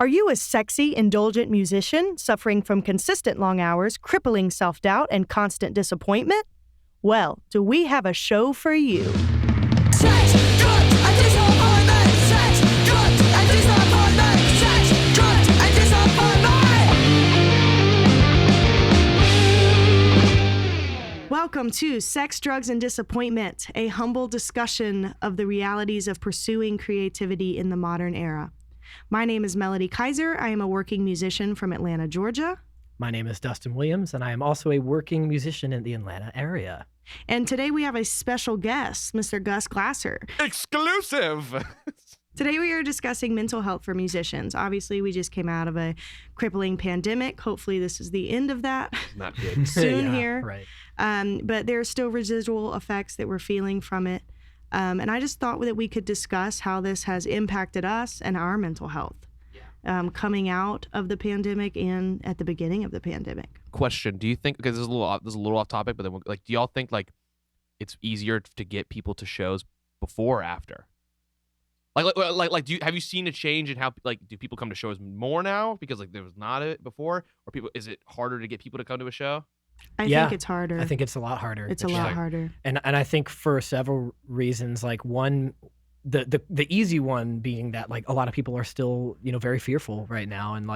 Are you a sexy, indulgent musician suffering from consistent long hours, crippling self-doubt, and constant disappointment? Well, do we have a show for you? Sex, drugs, and disappointment. Sex, drugs, and disappointment. Sex, drugs, and disappointment. Welcome to Sex, Drugs, and Disappointment, a humble discussion of the realities of pursuing creativity in the modern era. My name is Melody Kaiser. I am a working musician from Atlanta, Georgia. My name is Dustin Williams, and I am also a working musician in the Atlanta area. And today we have a special guest, Mr. Gus Glasser. Exclusive! Today we are discussing mental health for musicians. Obviously, we just came out of a crippling pandemic. Hopefully, this is the end of that. Not good. Soon here. Right. But there are still residual effects that we're feeling from it. And I just thought that we could discuss how this has impacted us and our mental health coming out of the pandemic and at the beginning of the pandemic. Question: do you think, because this is a little off topic, but then do y'all think it's easier to get people to shows before or after? Have you seen a change in how do people come to shows more now because there was not it before, or is it harder to get people to come to a show? I think it's harder. I think it's a lot harder. It's a lot harder. And I think for several reasons, one, the easy one being that a lot of people are still, very fearful right now and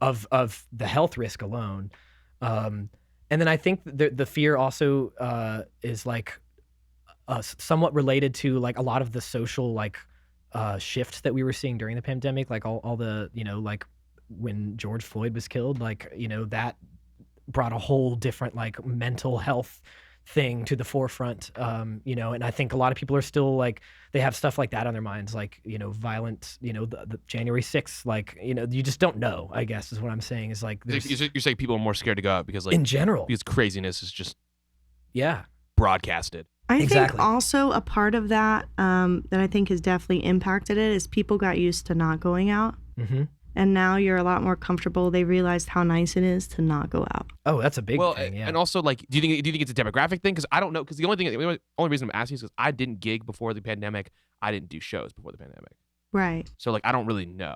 of the health risk alone. And then I think the fear also is somewhat related to a lot of the social shifts that we were seeing during the pandemic, all the, when George Floyd was killed, that brought a whole different mental health thing to the forefront, and I think a lot of people are still they have stuff like that on their minds, violent, the January 6th, you just don't know, I guess is what I'm saying, is you're saying people are more scared to go out because in general, because craziness is just broadcasted. I think also a part of that that I think has definitely impacted it is people got used to not going out. Mm-hmm. And now you're a lot more comfortable. They realized how nice it is to not go out. Oh, that's a big thing. Yeah. And also, do you think it's a demographic thing? Because I don't know. Because the only reason I'm asking is because I didn't gig before the pandemic. I didn't do shows before the pandemic. Right. So I don't really know.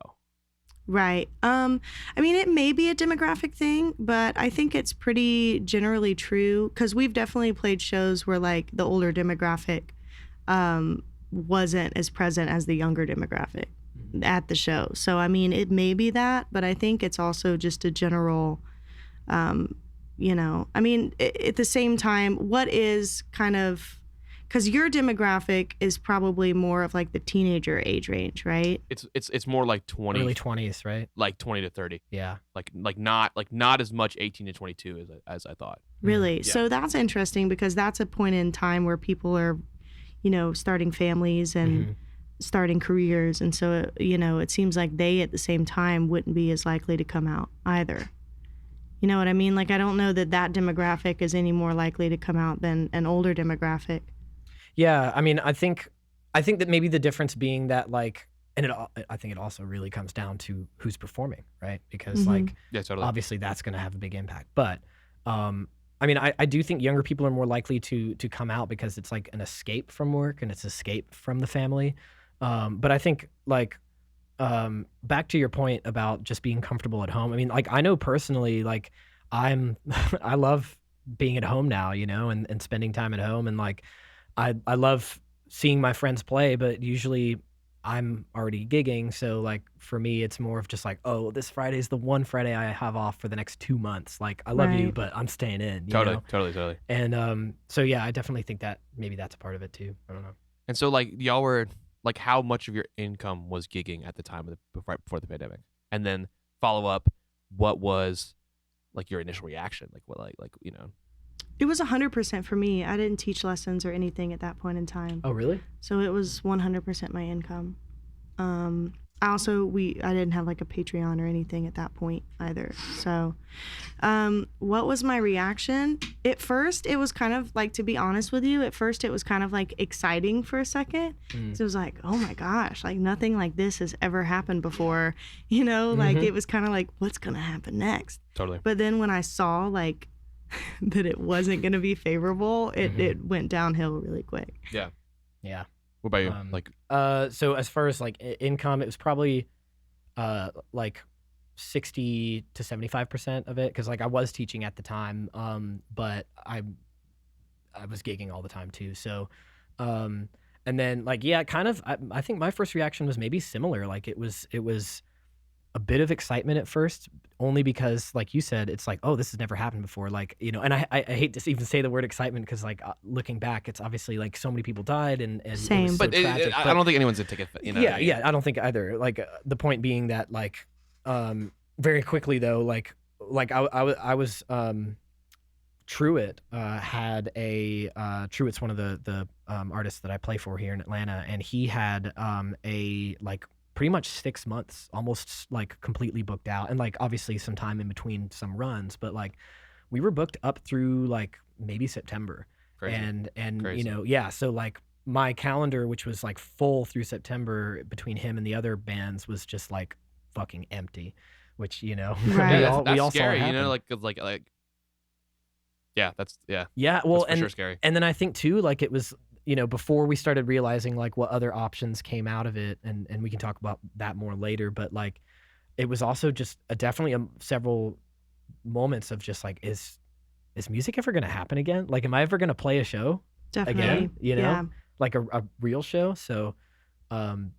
Right. I mean, it may be a demographic thing, but I think it's pretty generally true because we've definitely played shows where the older demographic wasn't as present as the younger demographic at the show. So, I mean, it may be that, but I think it's also just a general, I mean, at the same time, what is kind of, because your demographic is probably more of the teenager age range, right? It's more 20, early 20s, right? 20 to 30. Yeah. Not as much 18 to 22 as I thought. Really? Yeah. So that's interesting because that's a point in time where people are, starting families and starting careers. And so, it seems like they at the same time wouldn't be as likely to come out either. You know what I mean? I don't know that demographic is any more likely to come out than an older demographic. Yeah, I mean, I think that maybe the difference being that I think it also really comes down to who's performing, right? Because yeah, totally. Obviously that's going to have a big impact. But I mean, I do think younger people are more likely to come out because it's an escape from work and it's escape from the family. But I think back to your point about just being comfortable at home. I mean, I know personally, I love being at home now, and spending time at home, and I love seeing my friends play, but usually I'm already gigging. So for me, it's more of just oh, this Friday is the one Friday I have off for the next 2 months. I love you, but I'm staying in. Totally. And so yeah, I definitely think that maybe that's a part of it too. I don't know. And so y'all were how much of your income was gigging at the time of before the pandemic? And then follow up, what was your initial reaction? It was 100% for me. I didn't teach lessons or anything at that point in time. Oh, really? So it was 100% my income. I didn't have a Patreon or anything at that point either. So what was my reaction? At first, it was kind of to be honest with you, at first it was kind of exciting for a second. So it was oh my gosh, nothing like this has ever happened before. It was kind of what's going to happen next? Totally. But then when I saw that it wasn't going to be favorable, it went downhill really quick. Yeah. Yeah. What about you? So as far as income, it was probably like 60 to 75% of it, because like I was teaching at the time, but I was gigging all the time too. So, and then like yeah, kind of. I think my first reaction was maybe similar. Like it was a bit of excitement at first, only because like you said, it's like, oh, this has never happened before. Like, you know, and I hate to even say the word excitement, because like looking back, it's obviously like so many people died and it Same. was so But tragic. I don't think anyone's gonna take it. You know, Yeah, I don't think either. Like the point being that like very quickly though, like I was Truett had a Truett's one of the artists that I play for here in Atlanta, and he had a like pretty much 6 months almost like completely booked out, and like obviously some time in between some runs, but like we were booked up through like maybe September. Crazy. And Crazy. you know, yeah, so like my calendar, which was like full through September between him and the other bands, was just like fucking empty, which, you know, Right. we all That's saw scary. it You know, happen. like yeah, that's Yeah, well, that's for sure scary. and then I think too, like it was, you know, before we started realizing like what other options came out of it, and we can talk about that more later, but like it was also just definitely several moments of just like, is music ever going to happen again? Like, am I ever going to play a show Definitely. again? You know, Yeah. like a real show. So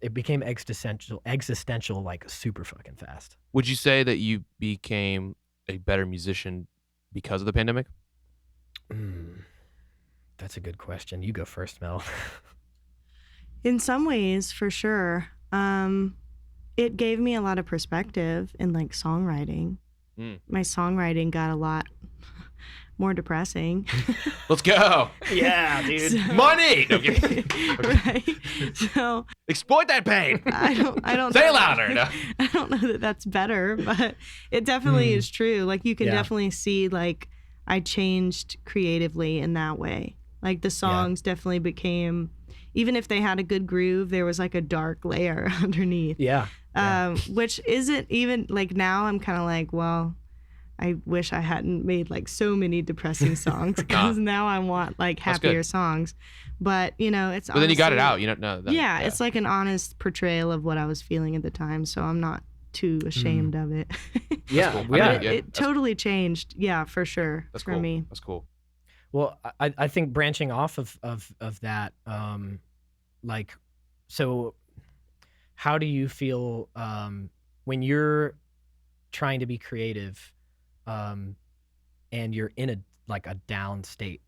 it became existential like super fucking fast. Would you say that you became a better musician because of the pandemic? That's a good question. You go first, Mel. In some ways, for sure. It gave me a lot of perspective in like songwriting. My songwriting got a lot more depressing. Let's go. Yeah, dude. So- Money. No, kidding. Right. So Exploit that pain. I don't Say know. it louder. No. I don't know that that's better, but it definitely is true. Like you can Yeah. definitely see like I changed creatively in that way. Like the songs definitely became, even if they had a good groove, there was like a dark layer underneath. Yeah. Which isn't even like, now I'm kind of like, well, I wish I hadn't made like so many depressing songs, because now I want like That's good. happier songs. But you know, it's But then you got it honestly- out. You know. No. yeah, it's like an honest portrayal of what I was feeling at the time, so I'm not too ashamed of it. Yeah. cool. But Yeah. it totally changed. Yeah, for sure. That's for cool. me. That's cool. Well, I think branching off of that, like, so how do you feel when you're trying to be creative, and you're in a down state?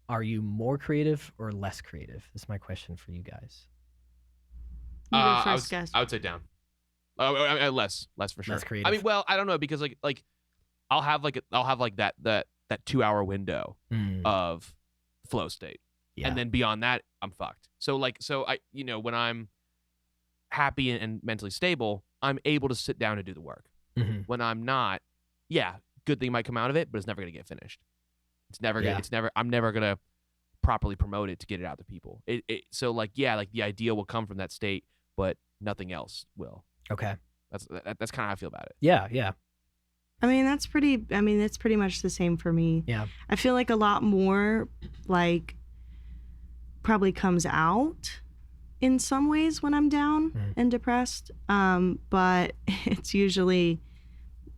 Are you more creative or less creative? This is my question for you guys. You go I first, Gus. would say down. Less for sure. Less I creative. mean, well, I don't know, because like I'll have that 2 hour window of flow state, Yeah. and then beyond that, I'm fucked. So I, you know, when I'm happy and mentally stable, I'm able to sit down and do the work. Mhm. When I'm not, yeah, good thing might come out of it, but it's never gonna get finished. It's never gonna. Yeah. It's never. I'm never gonna properly promote it to get it out to people. So like, yeah, like the idea will come from that state, but nothing else will. Okay. That's kind of how I feel about it. Yeah. Yeah. It's pretty much the same for me. Yeah. I feel like a lot more like probably comes out in some ways when I'm down and depressed. But it's usually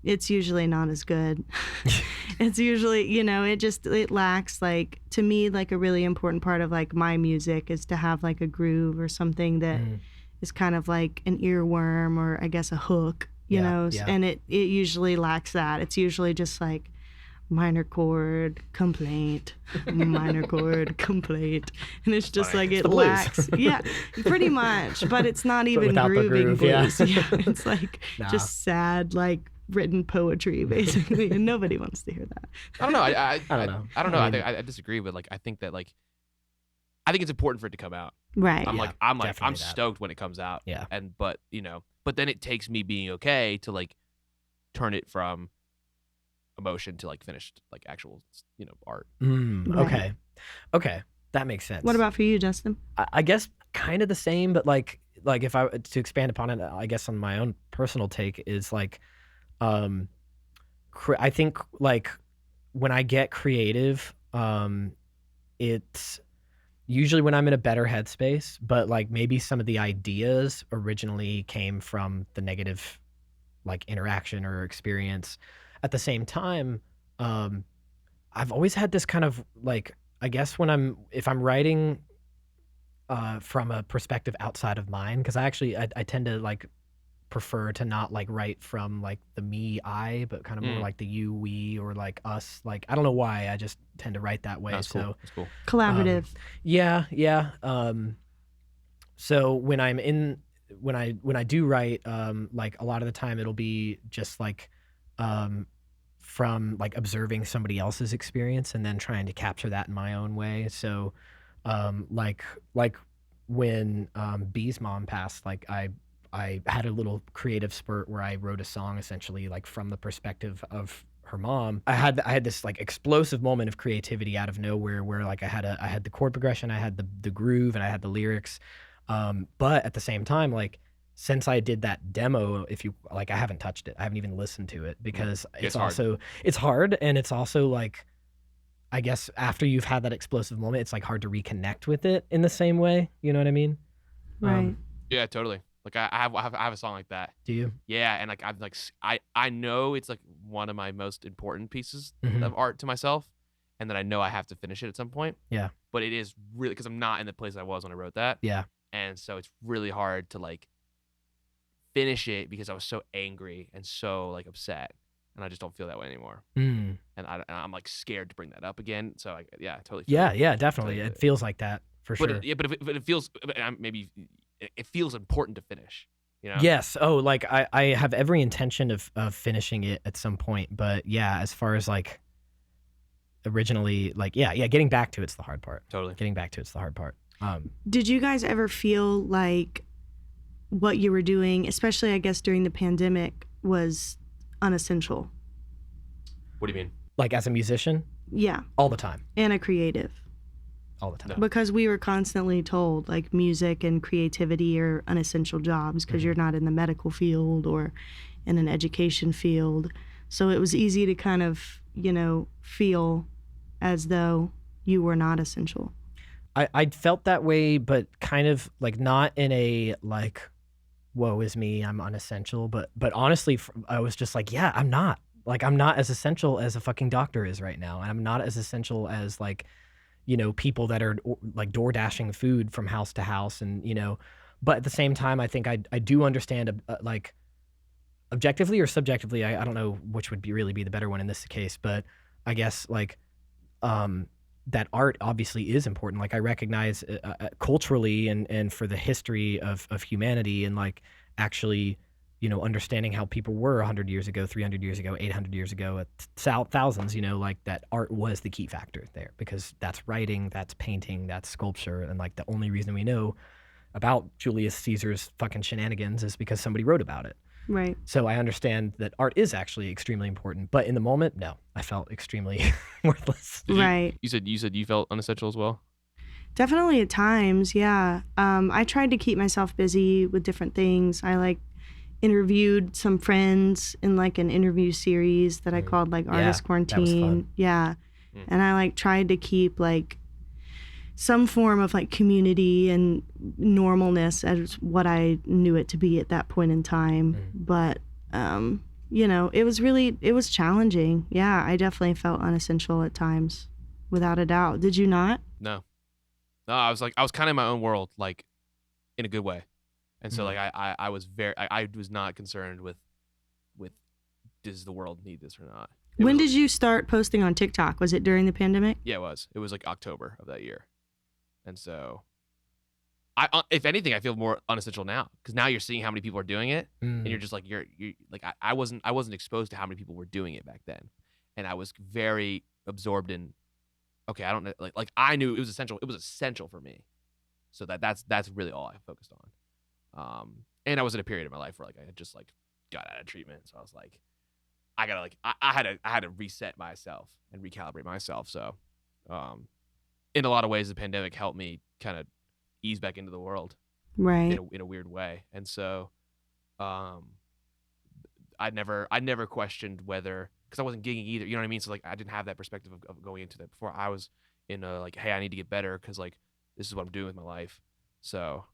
not as good. It's usually, you know, it lacks, like, to me, like a really important part of like my music is to have like a groove or something that is kind of like an earworm, or I guess a hook, you know, and it usually lacks that. It's usually just like minor chord complaint, minor chord complaint, and it's just like it the blues. lacks, yeah, pretty much. But it's not even without the grooving groove, yeah. blues. Yeah, it's like Nah. just sad, like written poetry basically, and nobody wants to hear that. I don't know. I don't know. I don't know. I I mean- think I disagree with, like, I think it's important for it to come out. Right. I'm Yeah, I'm definitely that. stoked when it comes out. Yeah. But then it takes me being okay to like turn it from emotion to like finished like actual art. Right. Okay. That makes sense. What about for you, Dustin? I guess kind of the same, but like if I to expand upon it, I guess on my own personal take is like, I think like when I get creative, it's usually when I'm in a better headspace, but like maybe some of the ideas originally came from the negative like interaction or experience. At the same time, I've always had this kind of like, I guess if I'm writing from a perspective outside of mine, because I tend to like prefer to not like write from like the me I, but kind of more like the you we, or like us. Like I don't know why, I just tend to write that way. That's cool. So That's cool. Collaborative. yeah. So when I do write, like a lot of the time it'll be just like from like observing somebody else's experience and then trying to capture that in my own way. So like when B's mom passed, like I had a little creative spurt where I wrote a song essentially like from the perspective of her mom. I had this like explosive moment of creativity out of nowhere where like I had the chord progression, I had the groove, and I had the lyrics. But at the same time, like since I did that demo, if you like, I haven't touched it. I haven't even listened to it because it's hard, and it's also like, I guess after you've had that explosive moment, it's like hard to reconnect with it in the same way. You know what I mean? Right. Yeah, totally. Like I have a song like that. Do you? Yeah, and like I'm like I know it's like one of my most important pieces Mhm. of art to myself, and that I know I have to finish it at some point. Yeah. But it is really because I'm not in the place I was when I wrote that. Yeah. And so it's really hard to like finish it because I was so angry and so like upset, and I just don't feel that way anymore. Mm. And I'm like scared to bring that up again. So I totally. Yeah, feel yeah, definitely. Totally. It feels like that for But sure. it feels maybe it feels important to finish. You know? Yes. Oh, like I have every intention of finishing it at some point. But yeah, as far as like originally, like yeah, getting back to it's the hard part. Totally. Getting back to it's the hard part. Did you guys ever feel like what you were doing, especially I guess during the pandemic, was unessential? What do you mean? Like as a musician, Yeah, all the time, and a creative. all the time. No. Because we were constantly told like music and creativity are unessential jobs because you're not in the medical field or in an education field. So it was easy to kind of, feel as though you were not essential. I felt that way, but kind of like not in a like, woe is me, I'm unessential. But honestly, I was just like, yeah, I'm not. Like I'm not as essential as a fucking doctor is right now, and I'm not as essential as like, people that are like door dashing food from house to house, and But at the same time, I think I do understand like objectively or subjectively. I don't know which would really be the better one in this case, but I guess like that art obviously is important. Like I recognize culturally and for the history of humanity, and like actually, understanding how people were 100 years ago, 300 years ago, 800 years ago, thousands, like that art was the key factor there, because that's writing, that's painting, that's sculpture. And like the only reason we know about Julius Caesar's fucking shenanigans is because somebody wrote about it. Right. So I understand that art is actually extremely important, but in the moment, no, I felt extremely worthless. Right. You said you felt unessential as well? Definitely at times, yeah. I tried to keep myself busy with different things. I like interviewed some friends in like an interview series that I called like Artist Quarantine. That was fun. Yeah. And I like tried to keep like some form of like community and normalness as what I knew it to be at that point in time. But, it was challenging. Yeah, I definitely felt unessential at times, without a doubt. Did you not? No, I was kind of in my own world, like in a good way. And so like I was I was not concerned with does the world need this or not. When did you start posting on TikTok? Was it during the pandemic? Yeah, it was like October of that year. And so if anything, I feel more unessential now, because now you're seeing how many people are doing it, and you're just like you're like I wasn't exposed to how many people were doing it back then, and I was very absorbed in. Okay, I don't know, like I knew it was essential. It was essential for me, so that's really all I focused on. And I was in a period of my life where like I had just like got out of treatment, so I was like, I gotta like I had to reset myself and recalibrate myself. So, in a lot of ways, the pandemic helped me kind of ease back into the world, Right. in a weird way. And so, I never questioned whether, because I wasn't gigging either. You know what I mean? So like I didn't have that perspective of going into that before. I was in a like, hey, I need to get better because like this is what I'm doing with my life. So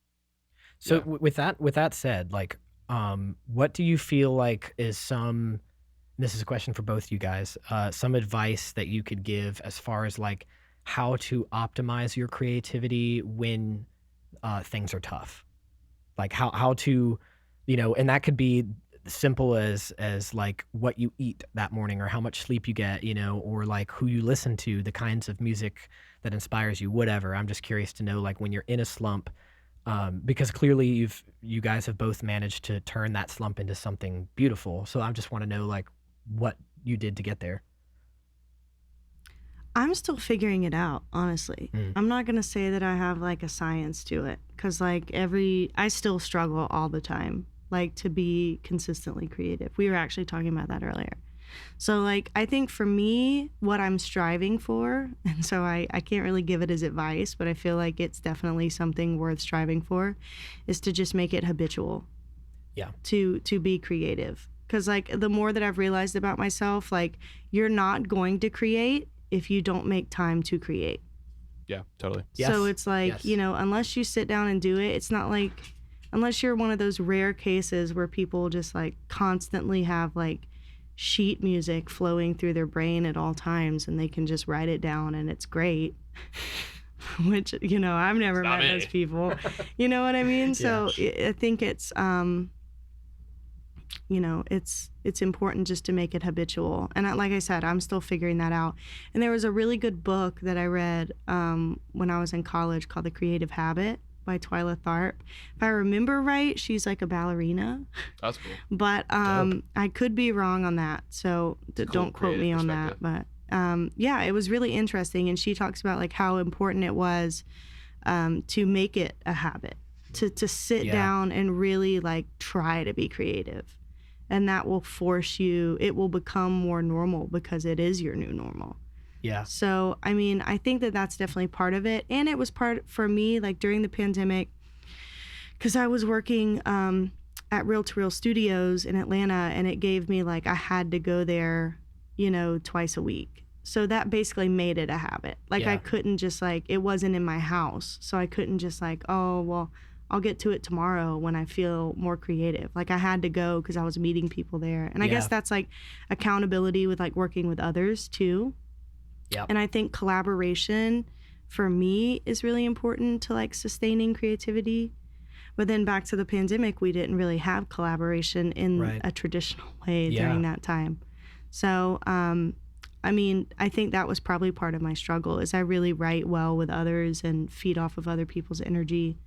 with that said, like what do you feel like is this is a question for both you guys, some advice that you could give as far as like how to optimize your creativity when things are tough? Like how to, and that could be simple as like what you eat that morning or how much sleep you get, or like who you listen to, the kinds of music that inspires you, whatever. I'm just curious to know, like, when you're in a slump, because clearly you guys have both managed to turn that slump into something beautiful. So I just want to know, like, what you did to get there. I'm still figuring it out, honestly. I'm not going to say that I have like a science to it, because like I still struggle all the time, like, to be consistently creative. We were actually talking about that earlier. So like, I think for me, what I'm striving for, and so I can't really give it as advice, but I feel like it's definitely something worth striving for, is to just make it habitual. Yeah. To be creative. Because like, the more that I've realized about myself, like, you're not going to create if you don't make time to create. Yeah, totally. Yes. So it's like, Yes. Unless you sit down and do it, it's not like, unless you're one of those rare cases where people just like constantly have like sheet music flowing through their brain at all times and they can just write it down and it's great. Which, I've never met those people. You know what I mean? So I think it's, it's important just to make it habitual. And like I said, I'm still figuring that out. And there was a really good book that I read when I was in college called The Creative Habit by Twyla Tharp. If I remember right, she's like a ballerina. That's cool. But I could be wrong on that. So don't quote me on that. But it was really interesting. And she talks about like how important it was to make it a habit, to sit down and really like try to be creative. And that will force you, it will become more normal because it is your new normal. Yeah. So, I mean, I think that that's definitely part of it. And it was part for me, like during the pandemic, because I was working at Reel to Reel Studios in Atlanta, and it gave me like, I had to go there, twice a week. So that basically made it a habit. Like I couldn't just like, it wasn't in my house. So I couldn't just like, oh, well, I'll get to it tomorrow when I feel more creative. Like I had to go because I was meeting people there. And I guess that's like accountability with like working with others too. Yeah. And I think collaboration for me is really important to like sustaining creativity. But then back to the pandemic, we didn't really have collaboration in a traditional way during that time. So, I mean, I think that was probably part of my struggle, is I really write well with others and feed off of other people's energy.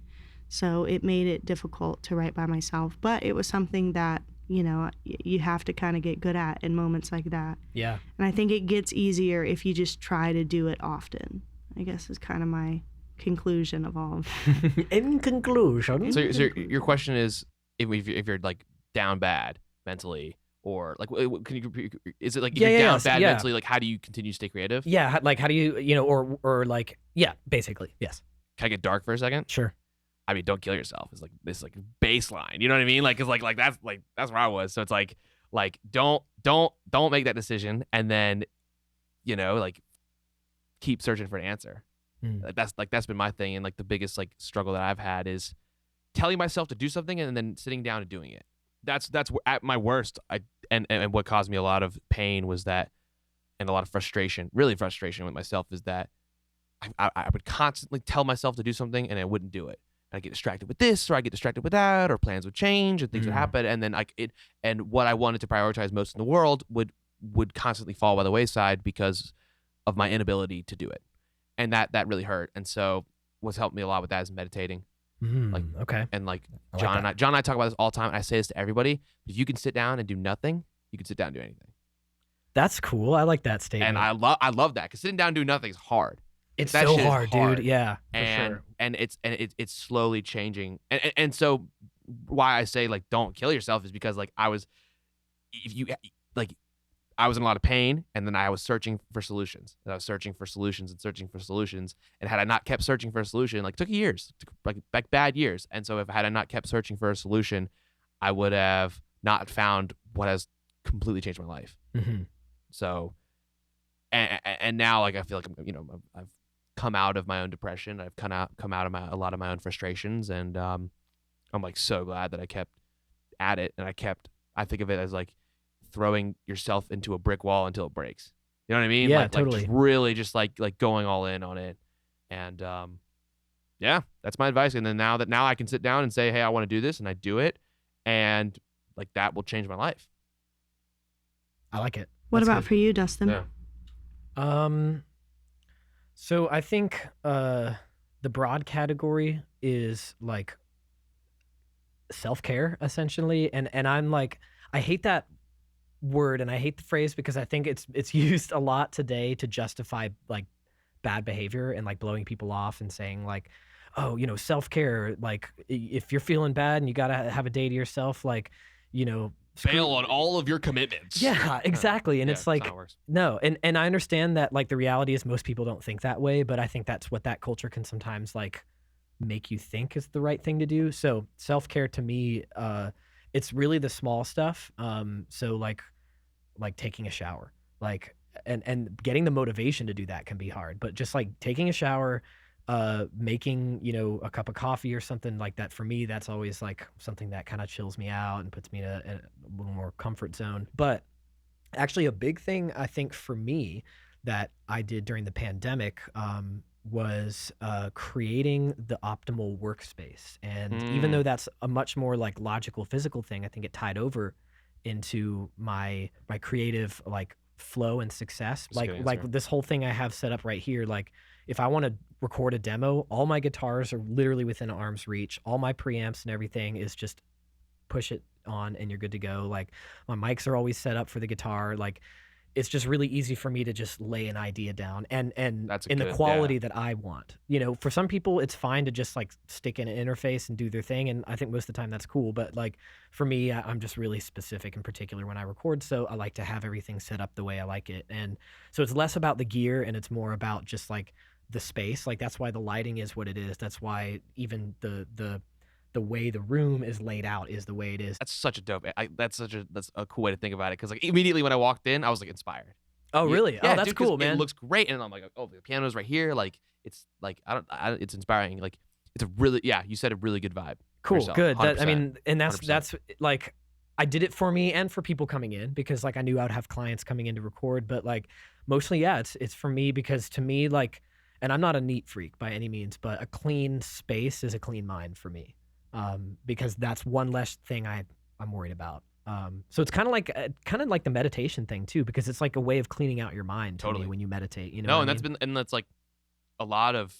So it made it difficult to write by myself, but it was something that, you have to kind of get good at in moments like that. Yeah. And I think it gets easier if you just try to do it often, I guess is kind of my conclusion of all of that. In conclusion. So your question is, if you're like down bad mentally, or like, can you, is it like if you're down bad mentally, like how do you continue to stay creative? Yeah. Like how do you, or like, basically. Yes. Can I get dark for a second? Sure. I mean, don't kill yourself. It's like this like baseline. You know what I mean? Like it's like that's where I was. So it's like don't make that decision, and then like keep searching for an answer. That's been my thing, and like the biggest like struggle that I've had is telling myself to do something and then sitting down and doing it. That's at my worst. And what caused me a lot of pain was that, and a lot of frustration, really frustration with myself, is that I would constantly tell myself to do something and I wouldn't do it. I get distracted with this, or I get distracted with that, or plans would change and things would happen, and then and what I wanted to prioritize most in the world would constantly fall by the wayside because of my inability to do it, and that really hurt. And so what's helped me a lot with that is meditating. Okay. And like John and I talk about this all the time, and I say this to everybody: if you can sit down and do nothing, you can sit down and do anything. That's cool. I like that statement. And I love that, because sitting down and doing nothing is hard. It's that so shit is hard, dude. Yeah, and for sure. and it's slowly changing. And so why I say like don't kill yourself is because like I was in a lot of pain, and then I was searching for solutions. And I was searching for solutions and searching for solutions. And had I not kept searching for a solution, like it took years, like bad years. And so if I not kept searching for a solution, I would have not found what has completely changed my life. So, and now like I feel like I've come out of my own depression. I've come out of a lot of my own frustrations, and I'm like so glad that I kept at it, and I think of it as like throwing yourself into a brick wall until it breaks. You know what I mean? Yeah, like totally. just really just like going all in on it. And yeah, that's my advice. And then now I can sit down and say, hey, I want to do this, and I do it, and like that will change my life. I like it. What That's about good. for you, Dustin? Yeah. So I think the broad category is like self-care essentially, and I'm like, I hate that word and I hate the phrase because I think it's used a lot today to justify like bad behavior and like blowing people off and saying like, oh, self-care, like if you're feeling bad and you got to have a day to yourself, like, Bail on all of your commitments. Yeah, exactly. And Yeah, it's like, that's how it works. no, and I understand that like the reality is most people don't think that way, but I think that's what that culture can sometimes like make you think is the right thing to do. So self-care to me, it's really the small stuff. So like taking a shower, like, and getting the motivation to do that can be hard, but just like taking a shower, making, a cup of coffee or something like that, for me, that's always like something that kind of chills me out and puts me in a little more comfort zone. But actually a big thing I think for me that I did during the pandemic, was creating the optimal workspace. And even though that's a much more like logical physical thing, I think it tied over into my creative like flow and success. That's a good Like answer. this whole thing I have set up right here, like if I want to record a demo, all my guitars are literally within arm's reach. All my preamps and everything is just push it on and you're good to go. Like my mics are always set up for the guitar. Like it's just really easy for me to just lay an idea down and That's a in the good- quality that I want. For some people it's fine to just like stick in an interface and do their thing, and I think most of the time that's cool, but like for me, I'm just really specific and particular when I record, so I like to have everything set up the way I like it. And so it's less about the gear and it's more about just like the space. Like that's why the lighting is what it is. That's why even the way the room is laid out is the way it is. That's such a dope. That's a cool way to think about it, because like immediately when I walked in, I was like inspired. Oh, really? Yeah, Oh, that's dude, 'cause cool, man. It looks great, and I'm like, oh, the piano's right here. Like it's like it's inspiring. Like it's a really, you said a really good vibe. for Cool, yourself, good. I 100%. mean, and 100%. that's like, I did it for me and for people coming in because like I knew I'd have clients coming in to record, but like mostly, yeah, it's for me because to me, like, and I'm not a neat freak by any means, but a clean space is a clean mind for me, because that's one less thing I'm worried about. So it's kind of like the meditation thing too, because it's like a way of cleaning out your mind to Totally. me when you meditate. You know, No, what and I that's mean? that's like a lot of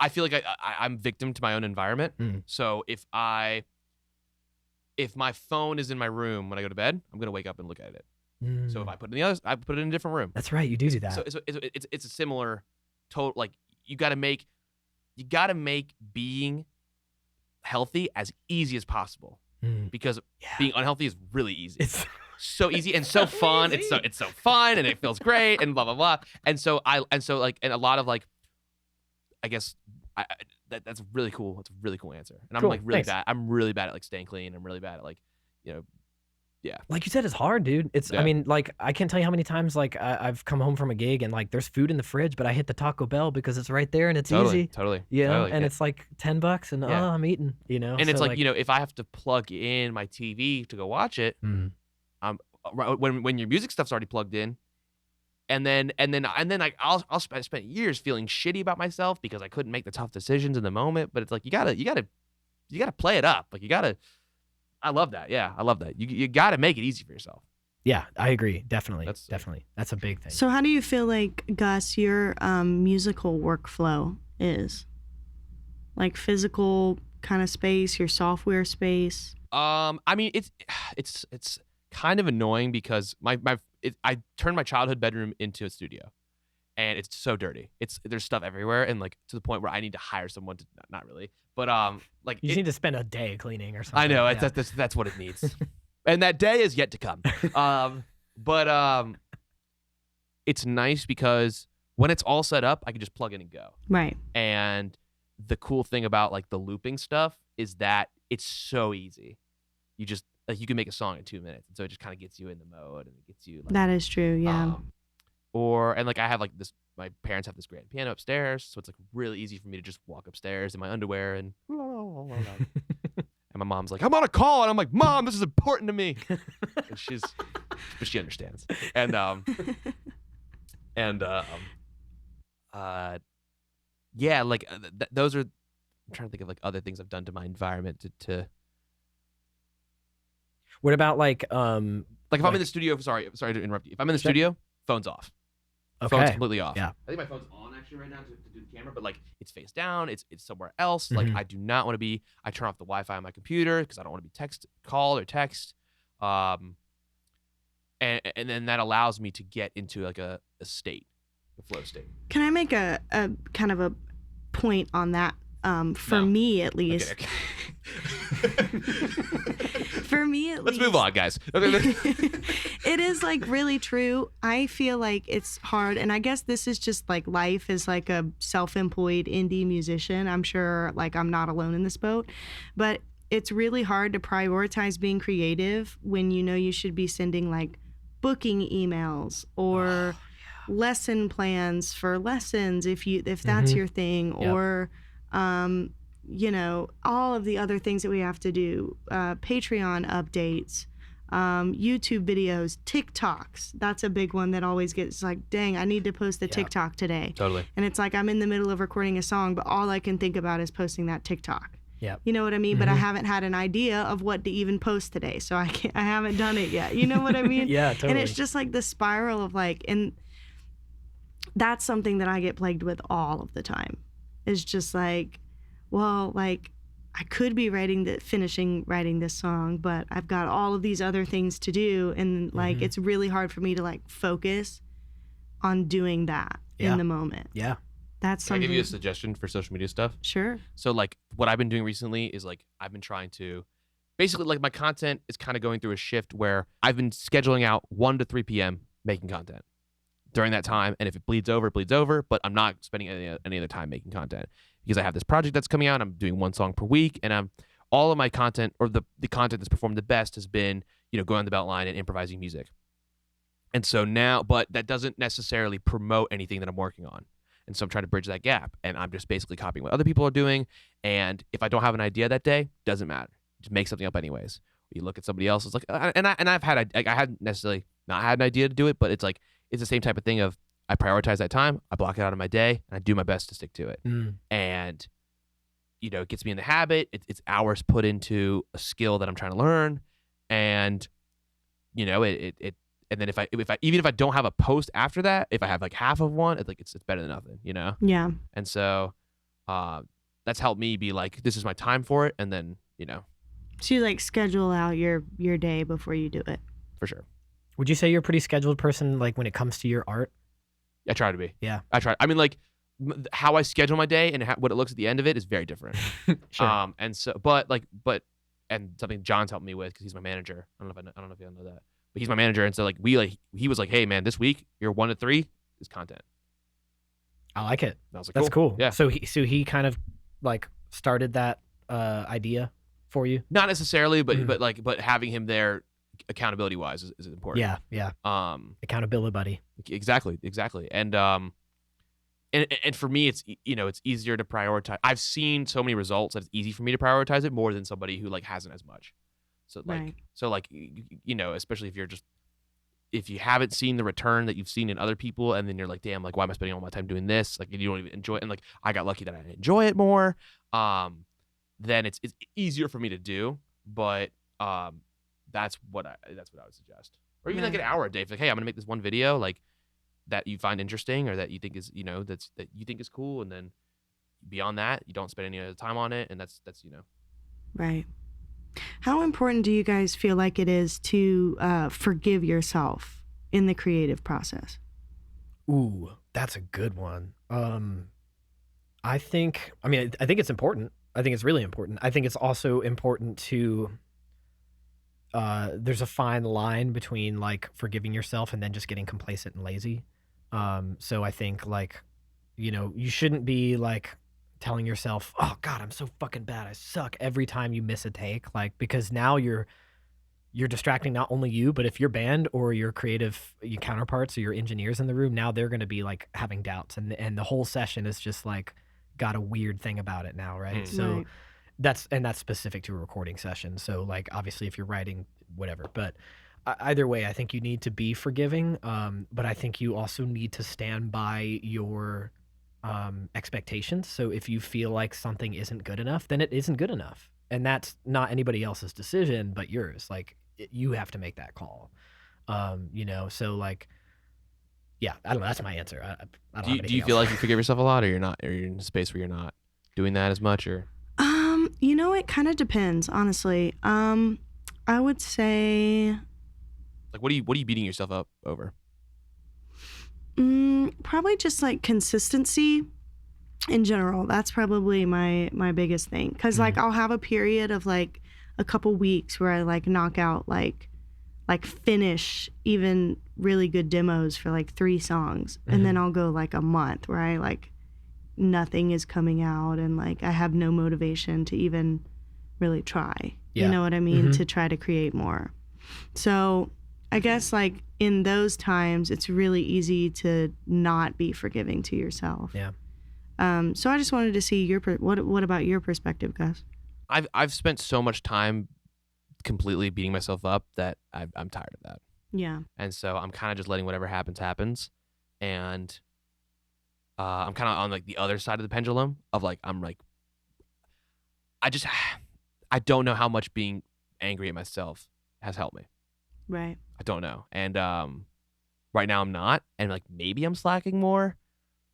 I feel like I'm victim to my own environment. Mm. So if my phone is in my room when I go to bed, I'm gonna wake up and look at it. So if Mm. I put it in the other, I put it in a different room. That's right, you do that. So it's a similar total. Like you got to make being healthy as easy as possible, Mm. because Yeah. being unhealthy is really easy. It's so easy and so fun. easy. It's so fun and it feels great and blah blah blah. And so a lot of like, I guess that's really cool. It's a really cool answer. And I'm Cool, like really thanks. bad. I'm really bad at like staying clean. I'm really bad at like, like you said, it's hard, dude. It's, I Yeah. mean, like, I can't tell you how many times, like, I've come home from a gig and, like, there's food in the fridge, but I hit the Taco Bell because it's right there and it's easy. Totally. You know, totally. and it's like $10 and, Yeah. oh, I'm eating, you know? And it's So, like, if I have to plug in my TV to go watch it, Mm. when your music stuff's already plugged in, and then I'll spend years feeling shitty about myself because I couldn't make the tough decisions in the moment. But it's like you gotta play it up. Like I love that. Yeah, I love that. You gotta make it easy for yourself. Yeah, I agree. Definitely. That's- Definitely. That's a big thing. So how do you feel like, Gus, your musical workflow is? Like physical kind of space, your software space? I mean, it's kind of annoying because I turned my childhood bedroom into a studio, and it's so dirty. There's stuff everywhere, and like to the point where I need to hire someone to, not really, but like You just need to spend a day cleaning or something. I know Yeah. that's what it needs, and that day is yet to come. But it's nice because when it's all set up, I can just plug in and go. Right. And the cool thing about like the looping stuff is that it's so easy. You just like you can make a song in 2 minutes, and so it just kind of gets you in the mode and it gets you like, That is true, yeah. and like I have like this. My parents have this grand piano upstairs, so it's like really easy for me to just walk upstairs in my underwear and my mom's like, I'm on a call, and I'm like, Mom, this is important to me. And but she understands. And yeah, like those are. I'm trying to think of like other things I've done to my environment to. What about like if I'm in the studio, sorry to interrupt you. If I'm in the studio, phone's off. Okay. Phone's completely off. Yeah. I think my phone's on actually right now to do the camera, but like it's face down. It's somewhere else. Like I do not want to be. I turn off the Wi-Fi on my computer because I don't want to be called or text. And then that allows me to get into like a state, a flow state. Can I make a kind of a point on that? For me at least. Okay. For me at least. Let's move on, guys. It is like really true. I feel like it's hard, and I guess this is just like life as like a self-employed indie musician. I'm sure like I'm not alone in this boat, but it's really hard to prioritize being creative when you know you should be sending like booking emails or lesson plans for lessons if that's your thing, or you know, all of the other things that we have to do, Patreon updates, YouTube videos, TikToks. That's a big one that always gets like, dang, I need to post a TikTok today. Totally. And it's like I'm in the middle of recording a song, but all I can think about is posting that TikTok. Yeah. You know what I mean? But I haven't had an idea of what to even post today, so I haven't done it yet. You know what I mean? Yeah, totally. And it's just like the spiral of like, and that's something that I get plagued with all of the time. It's just like, well, like I could be finishing writing this song, but I've got all of these other things to do, and like it's really hard for me to like focus on doing that in the moment. Yeah. That's Can I something. give you a suggestion for social media stuff? Sure. So like what I've been doing recently is like I've been trying to basically like my content is kind of going through a shift where I've been scheduling out 1 to 3 p.m. making content during that time, and if it bleeds over, it bleeds over, but I'm not spending any other time making content because I have this project that's coming out. I'm doing 1 song per week, and all of my content, or the content that's performed the best, has been, you know, going on the belt line and improvising music. And so now, but that doesn't necessarily promote anything that I'm working on. And so I'm trying to bridge that gap, and I'm just basically copying what other people are doing. And if I don't have an idea that day, doesn't matter. Just make something up anyways. You look at somebody else, it's like, I've had, I hadn't necessarily not had an idea to do it, but it's like, it's the same type of thing of I prioritize that time, I block it out of my day, and I do my best to stick to it. And, you know, it gets me in the habit. It's hours put into a skill that I'm trying to learn. And, you know, and then if I don't have a post after that, if I have like half of one, it's better than nothing, you know? Yeah. And so that's helped me be like, this is my time for it. And then, you know. So you like schedule out your day before you do it. For sure. Would you say you're a pretty scheduled person, like when it comes to your art? I try to be. Yeah. I try. I mean, like how I schedule my day and what it looks at the end of it is very different. Sure. And so, and something John's helped me with because he's my manager. I don't know if you know that, but he's my manager. And so like he was like, hey man, this week your 1 to 3 is content. I like it. And I was like, That's cool. Yeah. So he kind of like started that idea for you? Not necessarily, but having him there accountability wise is important. Yeah. Accountability buddy. Exactly. And for me, it's, you know, it's easier to prioritize. I've seen so many results that it's easy for me to prioritize it more than somebody who like hasn't as much. So like, you know, especially if you haven't seen the return that you've seen in other people, and then you're like, damn, like why am I spending all my time doing this? Like you don't even enjoy it. And like I got lucky that I enjoy it more. Then it's easier for me to do. But that's what I would suggest. Or even like an hour a day. If like, hey, I'm gonna make this one video like that you find interesting or that you think is, you know, that you think is cool, and then beyond that, you don't spend any other time on it, and that's you know. Right. How important do you guys feel like it is to forgive yourself in the creative process? Ooh, that's a good one. I think it's important. I think it's really important. I think it's also important to there's a fine line between like forgiving yourself and then just getting complacent and lazy. So I think like, you know, you shouldn't be like telling yourself, oh God, I'm so fucking bad, I suck, every time you miss a take, like, because now you're distracting not only you, but if your band or your counterparts or your engineers in the room, now they're going to be like having doubts, and the whole session is just like got a weird thing about it now, right? So that's specific to a recording session. So like obviously if you're writing, whatever, but either way, I think you need to be forgiving. But I think you also need to stand by your expectations. So if you feel like something isn't good enough, then it isn't good enough. And that's not anybody else's decision but yours. Like you have to make that call. So like, yeah, I don't know. That's my answer. I don't Do you feel like you forgive yourself a lot, or you're not, or you're in a space where you're not doing that as much, or? It kind of depends, honestly. I would say, like, what are you beating yourself up over? probably just like consistency in general. That's probably my biggest thing. Because like I'll have a period of like a couple weeks where I like knock out like finish even really good demos for like 3 songs, and then I'll go like a month where I like nothing is coming out and like I have no motivation to even really try. Yeah. You know what I mean? To try to create more. So I guess like in those times it's really easy to not be forgiving to yourself. Yeah. So I just wanted to see what about your perspective, Gus? I've spent so much time completely beating myself up that I'm tired of that. Yeah. And so I'm kind of just letting whatever happens. And I'm kind of on like the other side of the pendulum of like, I'm like, I don't know how much being angry at myself has helped me. Right. I don't know. And right now I'm not. And like maybe I'm slacking more.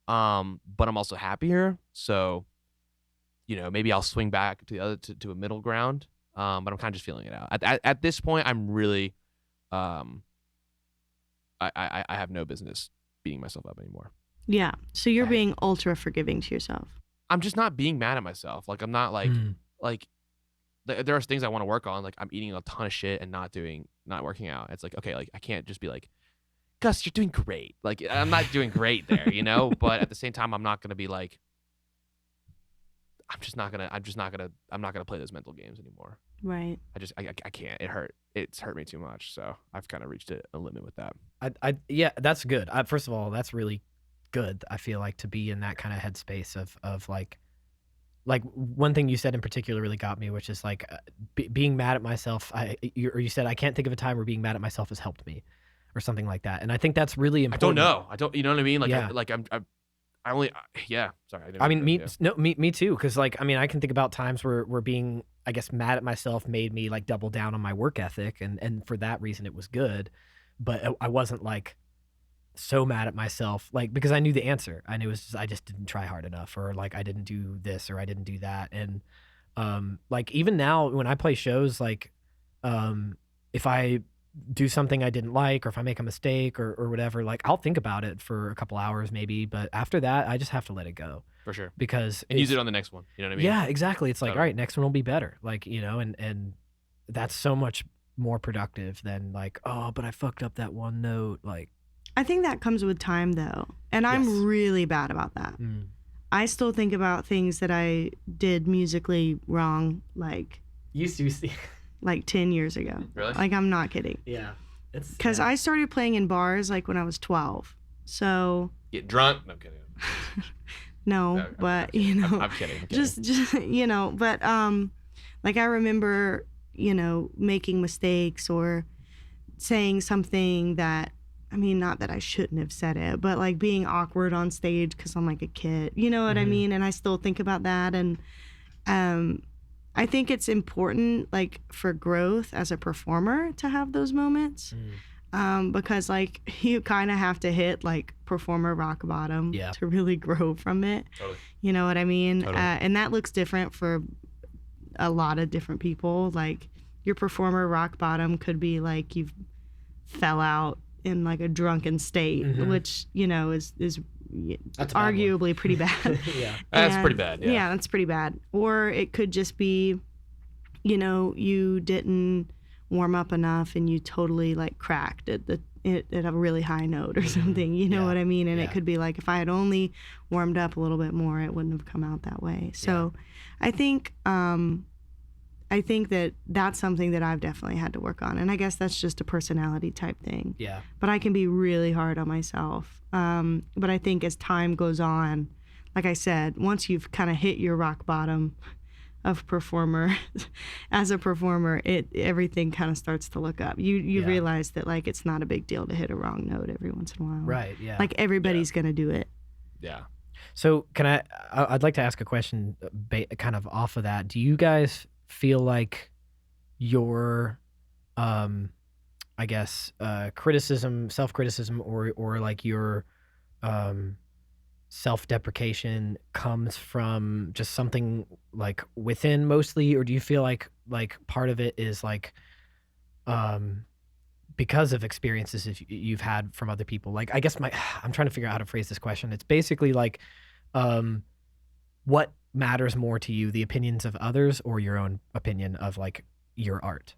But I'm also happier. So, maybe I'll swing back to the other to a middle ground. But I'm kind of just feeling it out. At this point, I'm really, I have no business beating myself up anymore. Yeah. So you're being ultra forgiving to yourself. I'm just not being mad at myself. Like I'm not like there are things I want to work on. Like I'm eating a ton of shit and not working out. It's like, okay, like I can't just be like, Gus, you're doing great. Like I'm not doing great there, but at the same time, I'm not going to be like, I'm not gonna play those mental games anymore. Right. I can't. It's hurt me too much. So I've kind of reached a limit with that. Yeah, that's good. First of all, that's really good. I feel like to be in that kind of headspace of like one thing you said in particular really got me, which is like being mad at myself. You said I can't think of a time where being mad at myself has helped me, or something like that. And I think that's really important. I don't. You know what I mean? Like Yeah. I only. Yeah. Sorry. Me too. Because like I can think about times where being, I guess, mad at myself made me like double down on my work ethic, and for that reason it was good. But I wasn't like so mad at myself, like, because I knew the answer. I knew it was just, I just didn't try hard enough, or like I didn't do this or I didn't do that. And like even now when I play shows, like if I do something I didn't like, or if I make a mistake or whatever, like I'll think about it for a couple hours maybe, but after that I just have to let it go. For sure. Because and use it on the next one. You know what I mean? Yeah, exactly. It's like, all right, next one will be better. Like, and that's so much more productive than like, oh, but I fucked up that one note. Like, I think that comes with time though. And I'm really bad about that. I still think about things that I did musically wrong, like used to see like 10 years ago. Really? Like, I'm not kidding. Yeah. Because I started playing in bars like when I was 12. So get drunk. No, I'm kidding. no, but I'm kidding. Just but like I remember, making mistakes or saying something that, not that I shouldn't have said it, but like being awkward on stage because I'm like a kid, you know what I mean? And I still think about that. And I think it's important, like, for growth as a performer to have those moments, because like you kind of have to hit like performer rock bottom to really grow from it. Totally. You know what I mean? Totally. And that looks different for a lot of different people. Like your performer rock bottom could be like you fell out in like a drunken state, which is that's arguably pretty bad. Yeah, that's pretty bad. Yeah, that's pretty bad. Or it could just be, you didn't warm up enough and you totally like cracked at a really high note or something. You know what I mean? And it could be like if I had only warmed up a little bit more, it wouldn't have come out that way. So, I think that that's something that I've definitely had to work on. And I guess that's just a personality type thing. Yeah. But I can be really hard on myself. But I think as time goes on, like I said, once you've kind of hit your rock bottom, of performer, as a performer, everything kind of starts to look up. You realize that like it's not a big deal to hit a wrong note every once in a while. Right. Yeah. Like everybody's gonna do it. Yeah. So I'd like to ask a question kind of off of that. Do you guys feel like your, I guess, self-criticism or like your self-deprecation comes from just something like within mostly, or do you feel like part of it is like because of experiences you've had from other people? Like, I guess I'm trying to figure out how to phrase this question. It's basically like, what matters more to you, the opinions of others or your own opinion of like your art?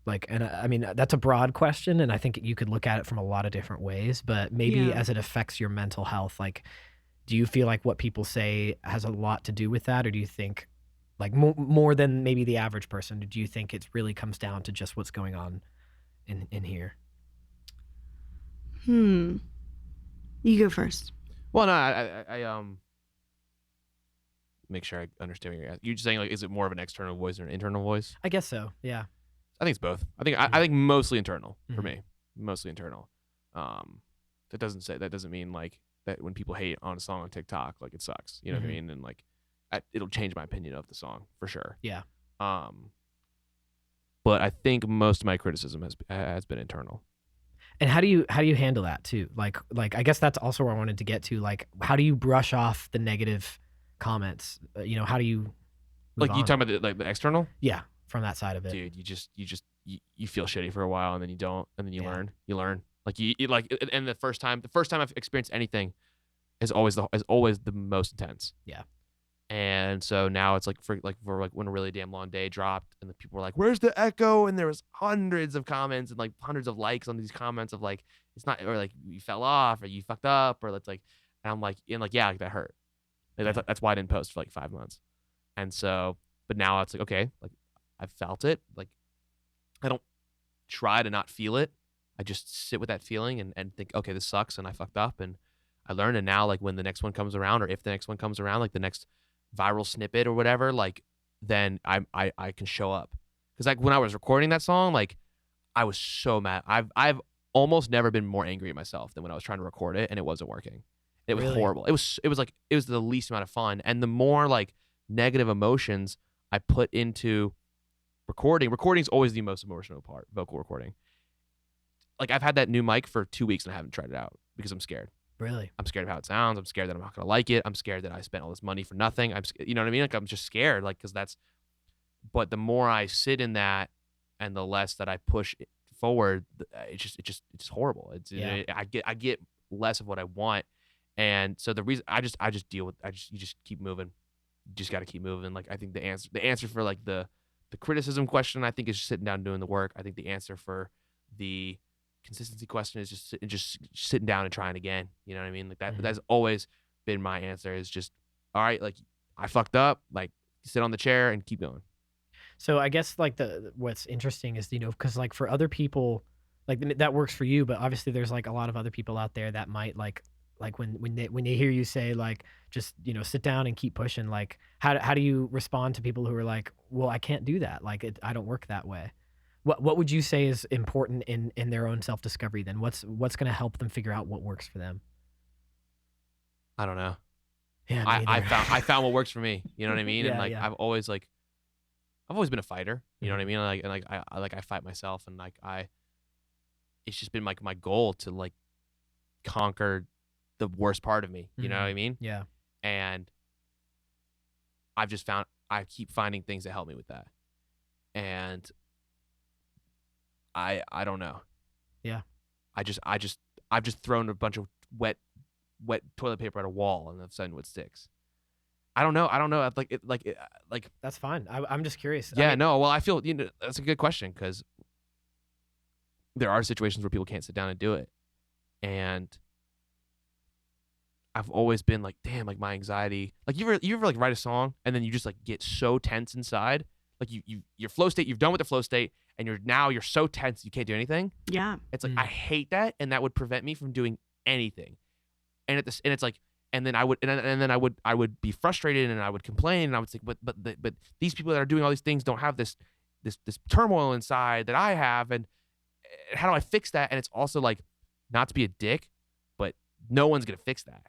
Like, and I mean, that's a broad question, and I think you could look at it from a lot of different ways, but maybe as it affects your mental health, like, do you feel like what people say has a lot to do with that? Or do you think like more than maybe the average person, do you think it really comes down to just what's going on in here? You go first. Well, no, I make sure I understand what you're asking. You're just saying like, is it more of an external voice or an internal voice? I guess so. Yeah. I think it's both. I think mostly internal for me, mostly internal. That doesn't mean like that when people hate on a song on TikTok, like it sucks. You know what I mean? And like, it'll change my opinion of the song for sure. Yeah. But I think most of my criticism has been internal. And how do you handle that too? Like I guess that's also where I wanted to get to. Like, how do you brush off the negative comments? How do you like on? You talking about the external? Yeah, from that side of it. Dude, you feel shitty for a while and then you don't, and then you learn. Like you like, and the first time I've experienced anything is always the most intense. Yeah. And so now it's like for when A Really Damn Long Day dropped and the people were like, "Where's the echo?" And there was hundreds of comments and like hundreds of likes on these comments of like, it's not, or like you fell off or you fucked up or it's like, and I'm like, yeah, like that hurt. Like, that's why I didn't post for like 5 months. And so, but now it's like, okay, like I've felt it. Like I don't try to not feel it. I just sit with that feeling and think, okay, this sucks and I fucked up and I learned. And now like when the next one comes around, or if the next one comes around, like the next viral snippet or whatever, like then I can show up. Because like when I was recording that song, like I was so mad. I've almost never been more angry at myself than when I was trying to record it and it wasn't working. It was horrible. It was the least amount of fun. And the more like negative emotions I put into recording's always the most emotional part, vocal recording. Like I've had that new mic for 2 weeks and I haven't tried it out because I'm scared. Really? I'm scared of how it sounds. I'm scared that I'm not going to like it. I'm scared that I spent all this money for nothing. You know what I mean? Like I'm just scared, like, but the more I sit in that and the less that I push it forward, it's horrible. I get less of what I want. And so the reason you just keep moving. You just got to keep moving. Like I think the answer for like the criticism question, I think, is just sitting down and doing the work. I think the answer for the consistency question is just sitting down and trying again. You know what I mean? Like that's always been my answer, is just, all right, like I fucked up, like sit on the chair and keep going. So I guess like what's interesting is, because like for other people, like that works for you, but obviously there's like a lot of other people out there that might like when they hear you say like, just, sit down and keep pushing, like how do you respond to people who are like, well, I can't do that. Like I don't work that way. What would you say is important in their own self-discovery then? What's going to help them figure out what works for them? I don't know. Yeah, I found what works for me. You know what I mean? Yeah, and like yeah. I've always been a fighter. You know what I mean? Like I fight myself, and like it's just been like my goal to like conquer the worst part of me. You know what I mean? Yeah. And I keep finding things that help me with that. And I don't know. Yeah. I've just thrown a bunch of wet toilet paper at a wall and all of a sudden what sticks. I don't know. Like That's fine. I'm just curious. Yeah, no. Well, I feel, that's a good question, because there are situations where people can't sit down and do it. And I've always been like, damn, like my anxiety, like you ever like write a song and then you just like get so tense inside, like your flow state, you've done with the flow state and you're so tense you can't do anything. Yeah. It's like I hate that, and that would prevent me from doing anything. And it's like and then I would be frustrated and I would complain and I would say, but these people that are doing all these things don't have this turmoil inside that I have, and how do I fix that? And it's also like, not to be a dick, but no one's gonna fix that.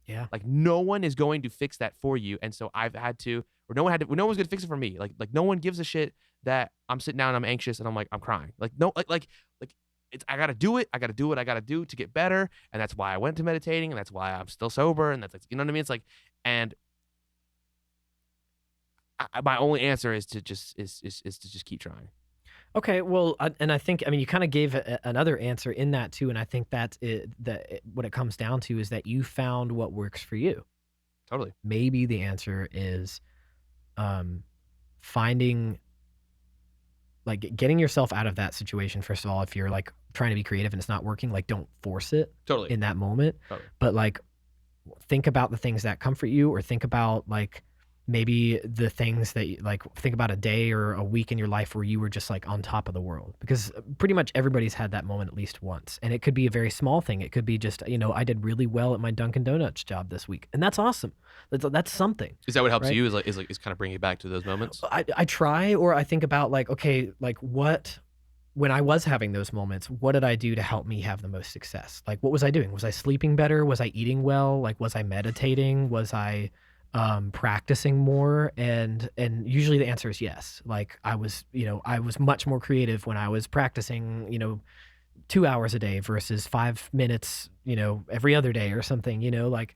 Yeah. Like no one is going to fix that for you, and so I've had to, or no one's gonna fix it for me. Like no one gives a shit that I'm sitting down and I'm anxious and I'm crying. Like no, like it's, I gotta do it. I gotta do what I gotta do to get better, and that's why I went to meditating, and that's why I'm still sober, and that's like, you know what I mean? It's like, and my only answer is to just keep trying. Okay, well, and I think, I mean, you kind of gave another answer in that too, and I think that what it comes down to is that you found what works for you. Totally. Maybe the answer is finding, like, getting yourself out of that situation. First of all, if you're like trying to be creative and it's not working, like, don't force it Totally. in that moment. Totally. But like, think about the things that comfort you, or think about like maybe the things that, like, think about a day or a week in your life where you were just like on top of the world, because pretty much everybody's had that moment at least once. And it could be a very small thing. It could be just, you know, I did really well at my Dunkin' Donuts job this week, and that's awesome. That's something. Is that what helps right? you? Is kind of bringing you back to those moments? I try, or I think about like, okay, like when I was having those moments, what did I do to help me have the most success? Like, what was I doing? Was I sleeping better? Was I eating well? Like, was I meditating? Was I practicing more? And usually the answer is yes. Like, I was much more creative when I was practicing, 2 hours a day versus 5 minutes, every other day or something, like,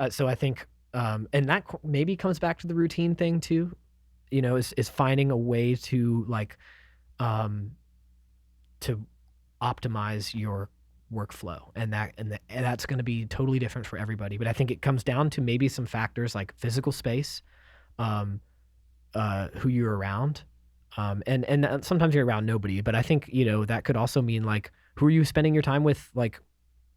so I think, and that maybe comes back to the routine thing too, is finding a way to like, to optimize your workflow, and that's going to be totally different for everybody. But I think it comes down to maybe some factors like physical space, who you're around, and sometimes you're around nobody. But I think that could also mean like, who are you spending your time with, like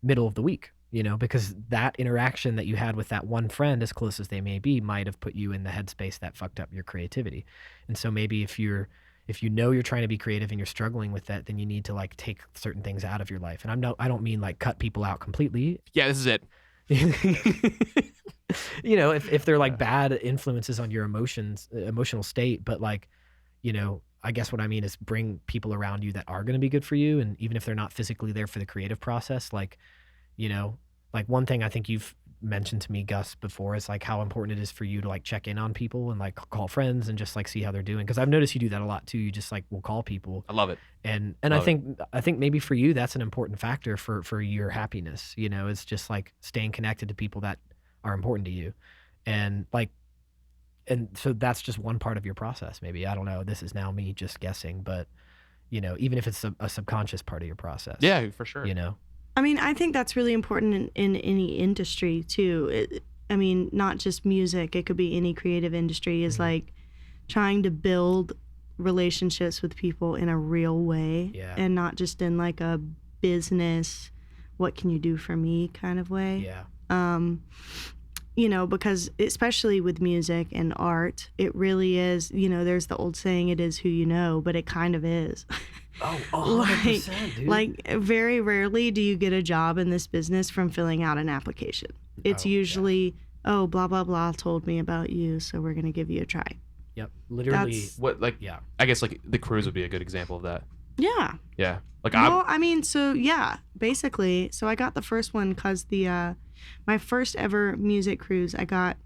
middle of the week, because that interaction that you had with that one friend, as close as they may be, might have put you in the headspace that fucked up your creativity. And so maybe if you're trying to be creative and you're struggling with that, then you need to like take certain things out of your life. And I don't mean like cut people out completely. Yeah, this is it. If they're like bad influences on your emotional state, but like, I guess what I mean is bring people around you that are going to be good for you. And even if they're not physically there for the creative process, like, like one thing I think you've mentioned to me, Gus, before is like how important it is for you to like check in on people and like call friends and just like see how they're doing. Cause I've noticed you do that a lot too. You just like will call people. I love it. And I think maybe for you, that's an important factor for your happiness, it's just like staying connected to people that are important to you. And like, and so that's just one part of your process. Maybe, I don't know, this is now me just guessing, but even if it's a subconscious part of your process. Yeah, for sure. I mean, I think that's really important in any industry too. Not just music. It could be any creative industry, is like trying to build relationships with people in a real way, and not just in like a business, what can you do for me kind of way. Because especially with music and art, it really is, there's the old saying, it is who you know, but it kind of is. Oh, 100%, dude. Like very rarely do you get a job in this business from filling out an application. It's usually, blah, blah, blah told me about you, so we're going to give you a try. Yep. Literally. I guess like the cruise would be a good example of that. Yeah. Yeah. Like basically, so I got the first one because my first ever music cruise I got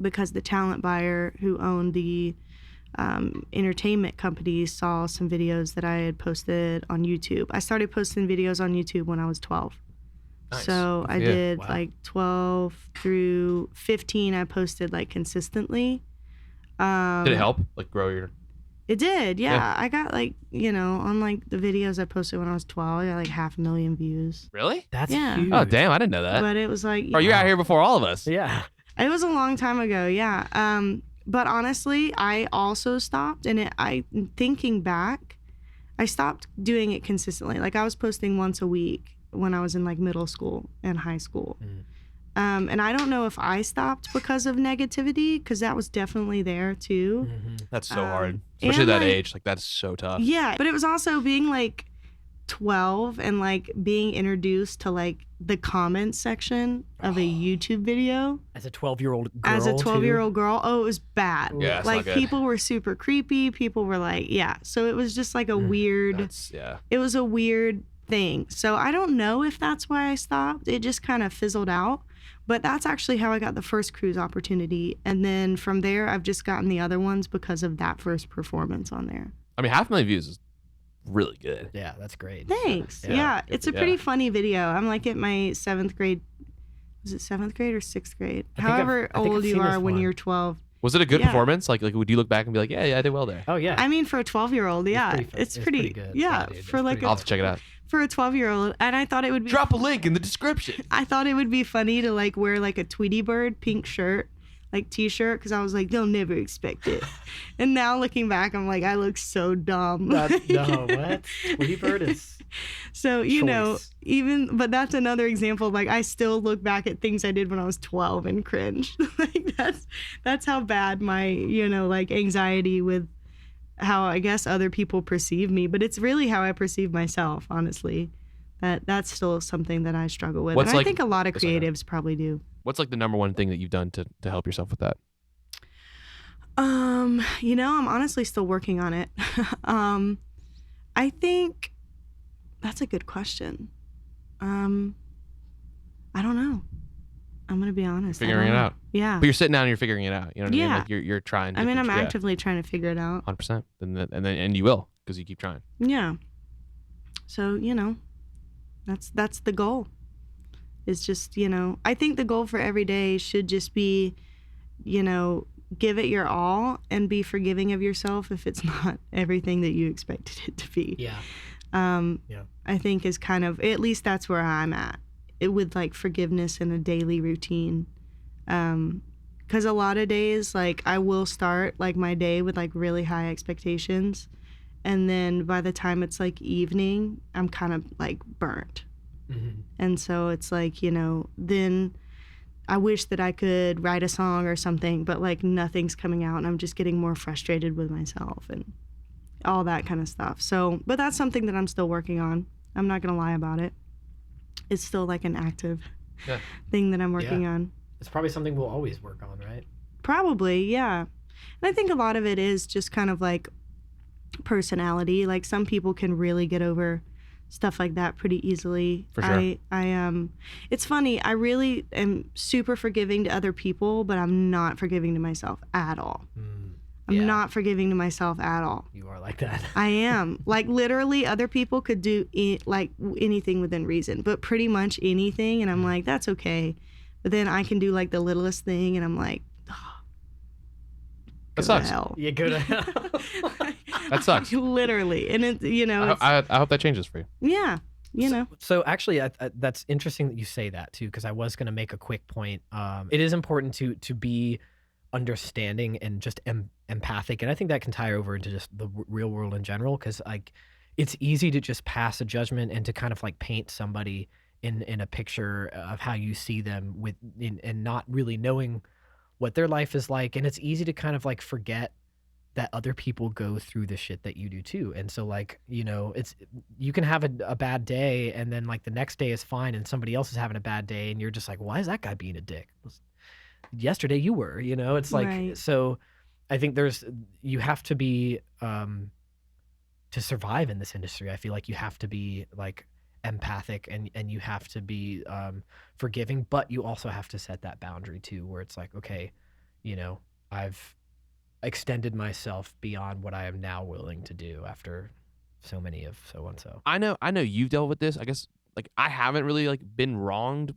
because the talent buyer who owned the entertainment company saw some videos that I had posted on YouTube. I started posting videos on YouTube when I was 12. Nice. So I did like 12 through 15 I posted like consistently. Did it help like grow your... It did, yeah. I got like, on like the videos I posted when I was 12, I got like 500,000 views. Really? That's huge. Oh, damn, I didn't know that. But it was like... you out here before all of us. Yeah. It was a long time ago, yeah. But honestly, I also stopped, and thinking back, I stopped doing it consistently. Like I was posting once a week when I was in like middle school and high school. And I don't know if I stopped because of negativity, because that was definitely there too. That's so hard, especially at that age. Like that's so tough. Yeah, but it was also being like 12 and like being introduced to like the comments section of a YouTube video As a 12-year-old girl. as a too? 12-year-old girl. Oh, it was bad. Yeah, it's like not good. people were super creepy. People were like, yeah. So it was just like a weird. It was a weird thing. So I don't know if that's why I stopped. It just kind of fizzled out. But that's actually how I got the first cruise opportunity. And then from there, I've just gotten the other ones because of that first performance on there. I mean, 500,000 views is really good. Yeah, that's great. Thanks. Yeah. Yeah, it's a pretty funny video. I'm like at my 7th grade. Was it 7th grade or 6th grade? I think However I've old you seen are this when one. you're 12. Was it a good Yeah. performance? Like, would you look back and be like, yeah, I did well there? Oh yeah. I mean, for a 12-year-old, yeah, pretty fun. it's It's pretty, pretty good. yeah, Yeah, dude, for it's like pretty I'll a, have to check it out. for a 12-year-old, and I thought it would be Drop a link in the description. I thought it would be funny to like wear like a Tweety Bird pink shirt, like t-shirt, because I was like, they'll never expect it. And now looking back, I'm like, I look so dumb. No, what? Tweety Bird is So, you know, choice. but that's another example. Like, I still look back at things I did when I was 12 and cringe. Like, that's how bad my, you know, like anxiety with how I guess other people perceive me. But it's really how I perceive myself, honestly. That's still something that I struggle with. What's And I like- think a lot of Sorry. creatives probably do. What's like the number one thing that you've done to help yourself with that? You know, I'm honestly still working on it. I think that's a good question. I don't know. I'm gonna be honest. I Figuring don't it know. out. Yeah. But you're sitting down and you're figuring it out. You know what I mean? Yeah. Like you're trying. I mean, I'm different- yeah, actively trying to figure it out. 100%. And you will, because you keep trying. Yeah. So, you know, that's the goal. It's just, you know, I think the goal for every day should just be, you know, give it your all and be forgiving of yourself if it's not everything that you expected it to be. Yeah. Yeah. I think is kind of, at least that's where I'm at. With like forgiveness in a daily routine. Because a lot of days, like I will start like my day with like really high expectations. And then by the time it's like evening, I'm kind of like burnt. Mm-hmm. And so it's like, you know, then I wish that I could write a song or something, but like nothing's coming out and I'm just getting more frustrated with myself and all that kind of stuff. So, but that's something that I'm still working on. I'm not going to lie about it. It's still like an active thing that I'm working on. It's probably something we'll always work on, right? Probably, yeah. And I think a lot of it is just kind of like personality. Like some people can really get over stuff like that pretty easily. For sure. It's funny, I really am super forgiving to other people, but I'm not forgiving to myself at all. I'm not forgiving to myself at all. You are like that. I am. Like literally other people could do like anything within reason, but pretty much anything. And I'm like, that's okay. But then I can do like the littlest thing and I'm like, oh, That go sucks. to hell. You go to hell. That sucks. Literally. And it, you know, it's, I hope that changes for you. yeah, you know. So actually, that's interesting that you say that too, because I was going to make a quick point. It is important to be understanding and just empathic, and I think that can tie over into just the real world in general, because like it's easy to just pass a judgment and to kind of like paint somebody in a picture of how you see them and not really knowing what their life is like, and it's easy to kind of like forget that other people go through the shit that you do too. And so like, you know, you can have a bad day and then like the next day is fine and somebody else is having a bad day and you're just like, why is that guy being a dick? Yesterday you were, you know, it's like, Right. So I think you have to be, to survive in this industry, I feel like you have to be like empathic and you have to be forgiving, but you also have to set that boundary too, where it's like, okay, you know, I've extended myself beyond what I am now willing to do after so many of so and so. I know you've dealt with this. I guess like I haven't really like been wronged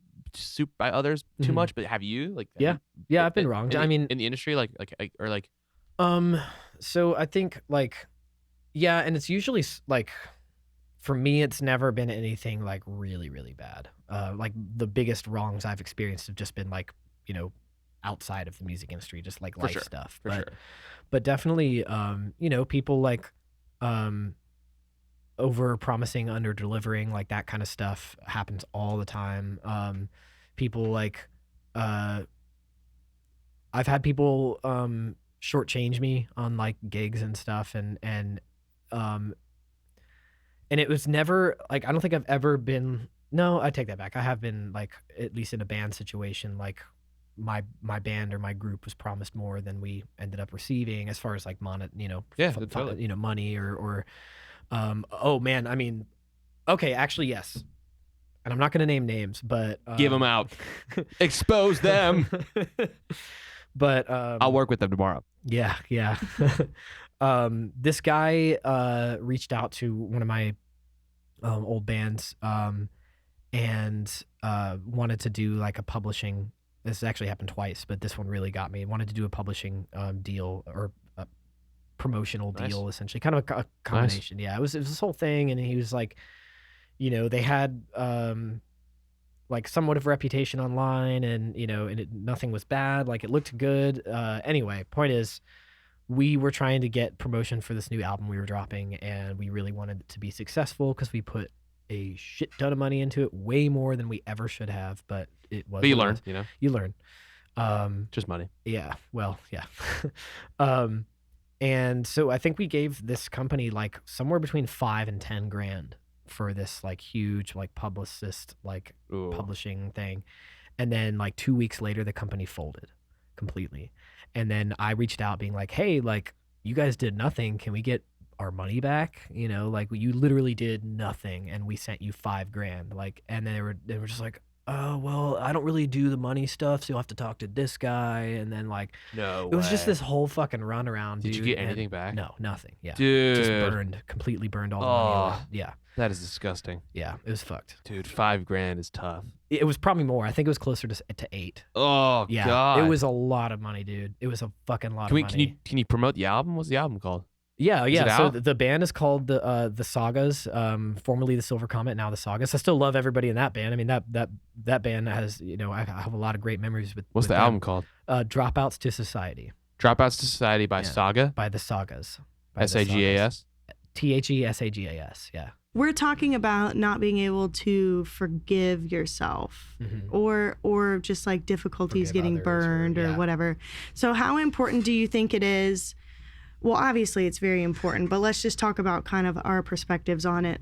by others too Mhm. much, but have you? Like Yeah, I've been wronged. I mean, in the industry, like or like so I think like, yeah, and it's usually like, for me, it's never been anything like really, really bad. Like the biggest wrongs I've experienced have just been like, you know, outside of the music industry, just like life sure, stuff. for sure. But definitely, you know, people like over promising, under delivering, like that kind of stuff happens all the time. People like, I've had people shortchange me on like gigs and stuff, and it was never like, I don't think I've ever been No, I take that back. I have been like at least in a band situation, like my band or my group was promised more than we ended up receiving as far as like Yeah, totally. money or oh man, I mean, okay, actually yes. And I'm not going to name names, but Give them out. Expose them. But I'll work with them tomorrow. yeah. This guy reached out to one of my old bands and wanted to do like a publishing. This actually happened twice, but this one really got me. Wanted to do a publishing deal or a promotional deal, essentially, kind of a combination. Nice. Yeah, it was this whole thing, and he was like, they had like somewhat of a reputation online, and nothing was bad. Like it looked good. Anyway, point is, we were trying to get promotion for this new album we were dropping, and we really wanted it to be successful because we put a shit ton of money into it, way more than we ever should have. But it was. But you learn, You learn. Just money. Yeah. Well, yeah. And so I think we gave this company like somewhere between $5,000 and $10,000 for this like huge like publicist like publishing thing. And then like 2 weeks later, the company folded completely. And then I reached out being like, hey, like you guys did nothing. Can we get our money back? Like you literally did nothing and we sent you $5,000. Like, and they were just like, oh, well, I don't really do the money stuff, so you'll have to talk to this guy. And then like, no, it was just this whole fucking runaround. Did you get anything back? No, nothing. Yeah, dude, just completely burned all the money away. Yeah, that is disgusting. Yeah, it was fucked. Dude, $5,000 is tough. It was probably more. I think it was closer to 8. Oh yeah, God, it was a lot of money, dude. It was a fucking lot of money. Can you promote the album? What's the album called? Yeah. So the band is called the Sagas, formerly the Silver Comet, now the Sagas. I still love everybody in that band. I mean that band has I have a lot of great memories with. What's the album called? Dropouts to Society. Dropouts to Society by Saga. By the Sagas. SAGAS. THESAGAS. Yeah. We're talking about not being able to forgive yourself or just like difficulties getting burned or whatever. So how important do you think it is? Well, obviously it's very important, but let's just talk about kind of our perspectives on it.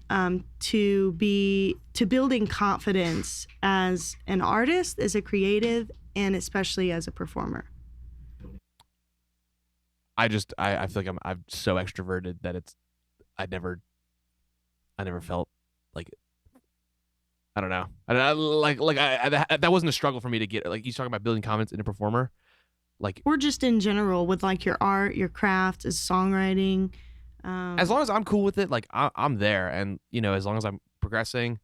To building confidence as an artist, as a creative, and especially as a performer. I feel like I'm so extroverted that I never felt like, I don't know. That wasn't a struggle for me to get, like you talking about building confidence in a performer. Like, or just in general with like your art, your craft, as songwriting. As long as I'm cool with it, like I'm there, and as long as I'm progressing.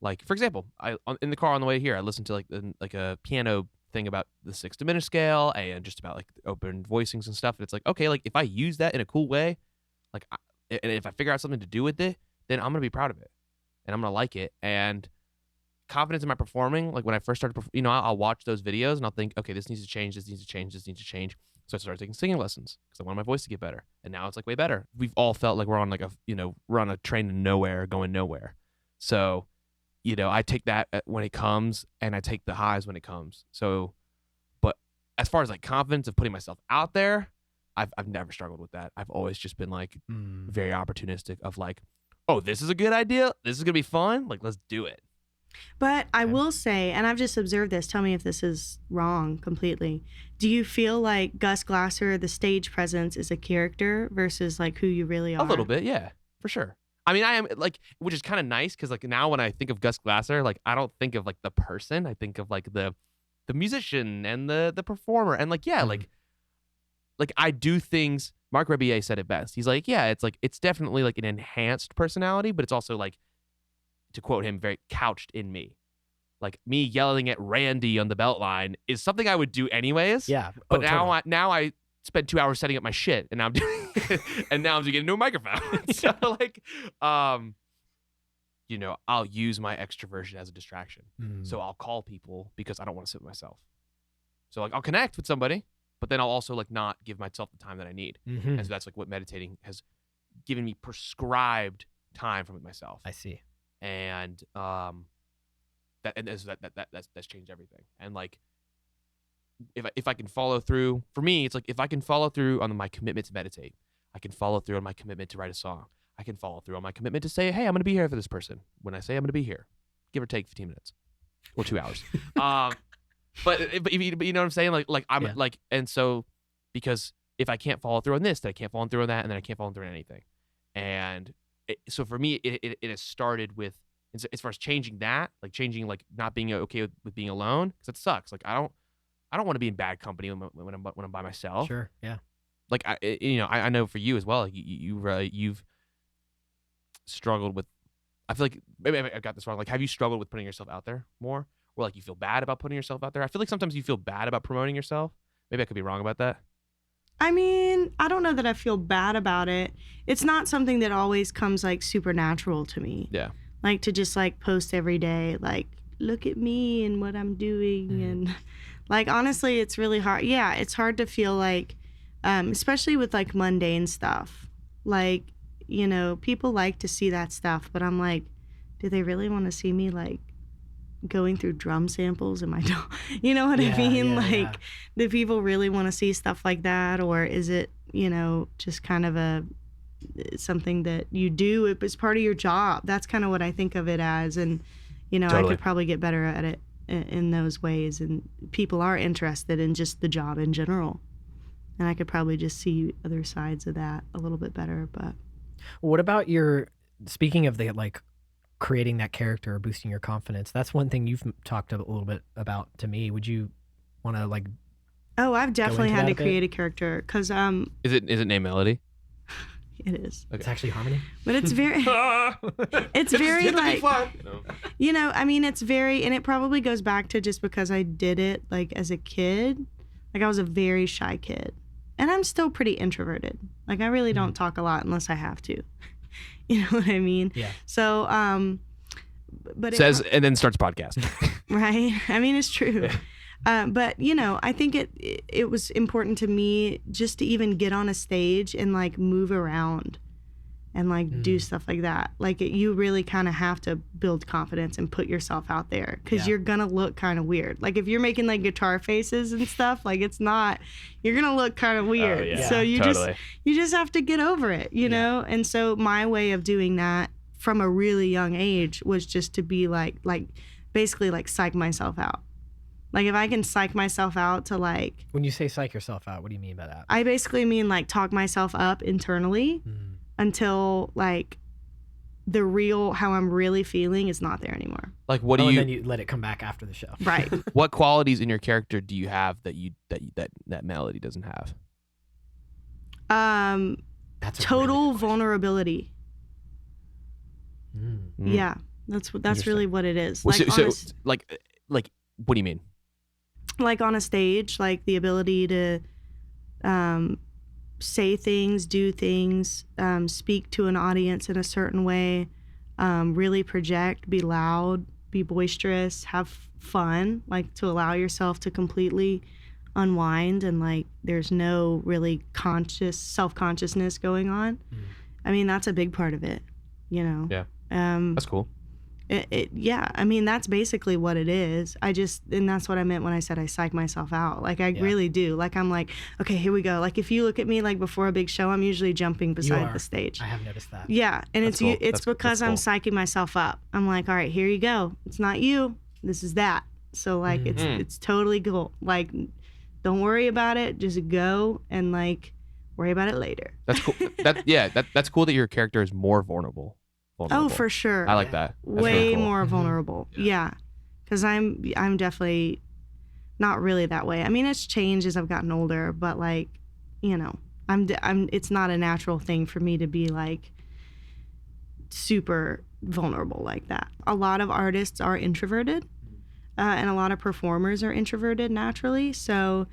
Like for example, in the car on the way here, I listened to like a piano thing about the 6 diminished scale and just about like open voicings and stuff. And it's like, okay, like if I use that in a cool way, like, and if I figure out something to do with it, then I'm gonna be proud of it, and I'm gonna like it. And confidence in my performing, like when I first started, I'll watch those videos and I'll think, okay, this needs to change, this needs to change, this needs to change. So I started taking singing lessons because I wanted my voice to get better, and now it's like way better. We've all felt like we're on we're on a train to nowhere, going nowhere. So, I take that when it comes, and I take the highs when it comes. So, but as far as like confidence of putting myself out there, I've never struggled with that. I've always just been like very opportunistic of like, oh, this is a good idea, this is gonna be fun, like let's do it. But I will say, and I've just observed this, tell me if this is wrong completely. Do you feel like Gus Glasser, the stage presence, is a character versus like who you really are? A little bit, yeah, for sure. I mean, I am like, which is kind of nice because like now when I think of Gus Glasser, like I don't think of like the person, I think of like the musician and the performer, and like like I do things. Mark Rebier said it best. He's like, yeah, it's definitely like an enhanced personality, but it's also like, to quote him, very couched in me. Like me yelling at Randy on the Beltline is something I would do anyways. Yeah. But now I spend 2 hours setting up my shit, and now I'm doing and now I'm getting into a microphone. So like, I'll use my extroversion as a distraction. So I'll call people because I don't want to sit with myself. So like I'll connect with somebody, but then I'll also like not give myself the time that I need. And so that's like what meditating has given me, prescribed time from myself. I see. And that's changed everything. And like if I can follow through, for me it's like if I can follow through on my commitment to meditate, I can follow through on my commitment to write a song, I can follow through on my commitment to say, hey, I'm gonna be here for this person when I say I'm gonna be here. give or take 15 minutes or 2 hours. But you know what I'm saying? Like I'm Yeah. like, and so because if I can't follow through on this, then I can't follow through on that, and then I can't follow through on anything. And so for me, it has started with, as far as changing that, like changing, like not being okay with being alone, because it sucks. Like I don't want to be in bad company when I'm by myself. Sure. Yeah. Like I know for you as well, like you've struggled with. I feel like maybe I got this wrong. Like, have you struggled with putting yourself out there more, or like you feel bad about putting yourself out there? I feel like sometimes you feel bad about promoting yourself. Maybe I could be wrong about that. I mean, I don't know that I feel bad about it. It's not something that always comes like supernatural to me. Yeah. Like to just like post every day, like look at me and what I'm doing, and like honestly, it's really hard. Yeah, it's hard to feel like, especially with like mundane stuff. Like, you know, people like to see that stuff, but I'm like, do they really want to see me like going through drum samples in my dog? You know what I mean? Like, do people really want to see stuff like that, or is it, you know, just kind of something that you do? It's part of your job. That's kind of what I think of it as, and you know, Totally. I could probably get better at it in those ways. And people are interested in just the job in general, and I could probably just see other sides of that a little bit better. But What about speaking of the like creating that character or boosting your confidence? That's one thing you've talked a little bit about to me. Would you want to like? oh, I've definitely into had that to a bit? create a character because Is it named Melody? it is, It's actually harmony. but it's very it's very like, you know, I mean, it's very, and it probably goes back to just because I did it like as a kid. Like I was a very shy kid, and I'm still pretty introverted. Like I really don't talk a lot unless I have to. You know what I mean? Yeah. So, but it, Says and then starts podcast. right? I mean, it's true. But you know, I think it was important to me just to even get on a stage and like move around and like do stuff like that. Like you really kind of have to build confidence and put yourself out there, because you're gonna look kind of weird. Like if you're making like guitar faces and stuff, like you're gonna look kind of weird. yeah. So you Totally. just have to get over it, you know? And so my way of doing that from a really young age was just to be like basically like psych myself out. Like if I can psych myself out to like, When you say psych yourself out, what do you mean by that? I basically mean like talk myself up internally until like the real, how I'm really feeling is not there anymore. Like what do And you? then you let it come back after the show. Right. What qualities in your character do you have that Melody doesn't have? That's a Total really good vulnerability. question. Yeah. That's really what it is. Well, Like, so like what do you mean? like on a stage, like the ability to say things, do things, speak to an audience in a certain way, really project, be loud, be boisterous, have fun, like to allow yourself to completely unwind, and like there's no really self-consciousness going on. I mean, that's a big part of it, you know? Yeah. That's cool. Yeah, I mean, that's basically what it is. And that's what I meant when I said I psych myself out. Like, I really do. Like, I'm like, okay, here we go. Like, if you look at me, like, before a big show, I'm usually jumping beside the stage. I have noticed that. Yeah, and That's cool. it's because I'm psyching myself up. I'm like, all right, here you go. It's not you. This is that. So, like, it's totally cool. Like, don't worry about it. Just go and, like, worry about it later. That's cool. That's cool that your character is more vulnerable. Oh, for sure. I like that. That's Way really cool. more vulnerable. Yeah. Because I'm definitely not really that way. I mean, it's changed as I've gotten older, but like, you know, it's not a natural thing for me to be like super vulnerable like that. A lot of artists are introverted, and a lot of performers are introverted naturally. So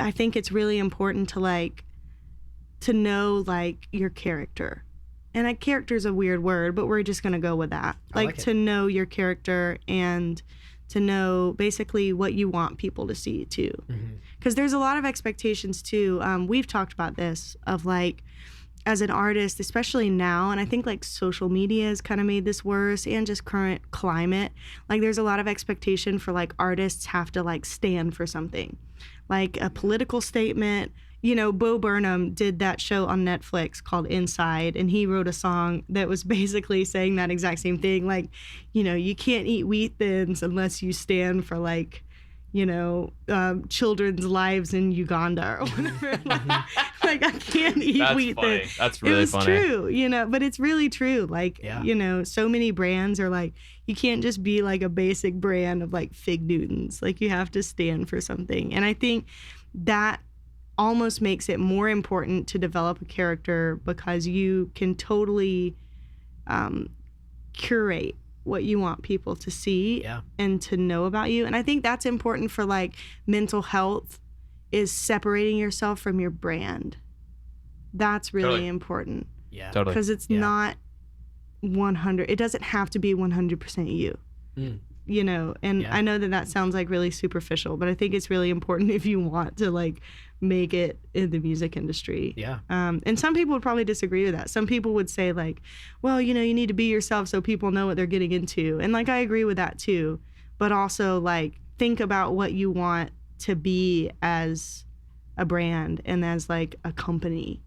I think it's really important to know like your character. And a character is a weird word, but we're just going to go with that. Like to know your character and to know basically what you want people to see too. Because there's a lot of expectations too. We've talked about this of like, as an artist, especially now, and I think like social media has kind of made this worse, and just current climate. Like there's a lot of expectation for like artists have to like stand for something, like a political statement. Bo Burnham did that show on Netflix called Inside, and he wrote a song that was basically saying that exact same thing. Like, you can't eat wheat thins unless you stand for like, children's lives in Uganda or whatever. Like I can't eat wheat thins. That's really it was funny. True, but it's really true. Like, so many brands are like, you can't just be like a basic brand of like Fig Newtons. Like you have to stand for something. And I think that almost makes it more important to develop a character because you can totally curate what you want people to see and to know about you. And I think that's important for like mental health, is separating yourself from your brand. That's really important. Yeah. Totally. Because it's not 100, it doesn't have to be 100% you. And I know that sounds like really superficial, but I think it's really important if you want to like make it in the music industry. Yeah. And some people would probably disagree with that. Some people would say like, well, you need to be yourself so people know what they're getting into. And like, I agree with that too, but also like think about what you want to be as a brand and as like a company.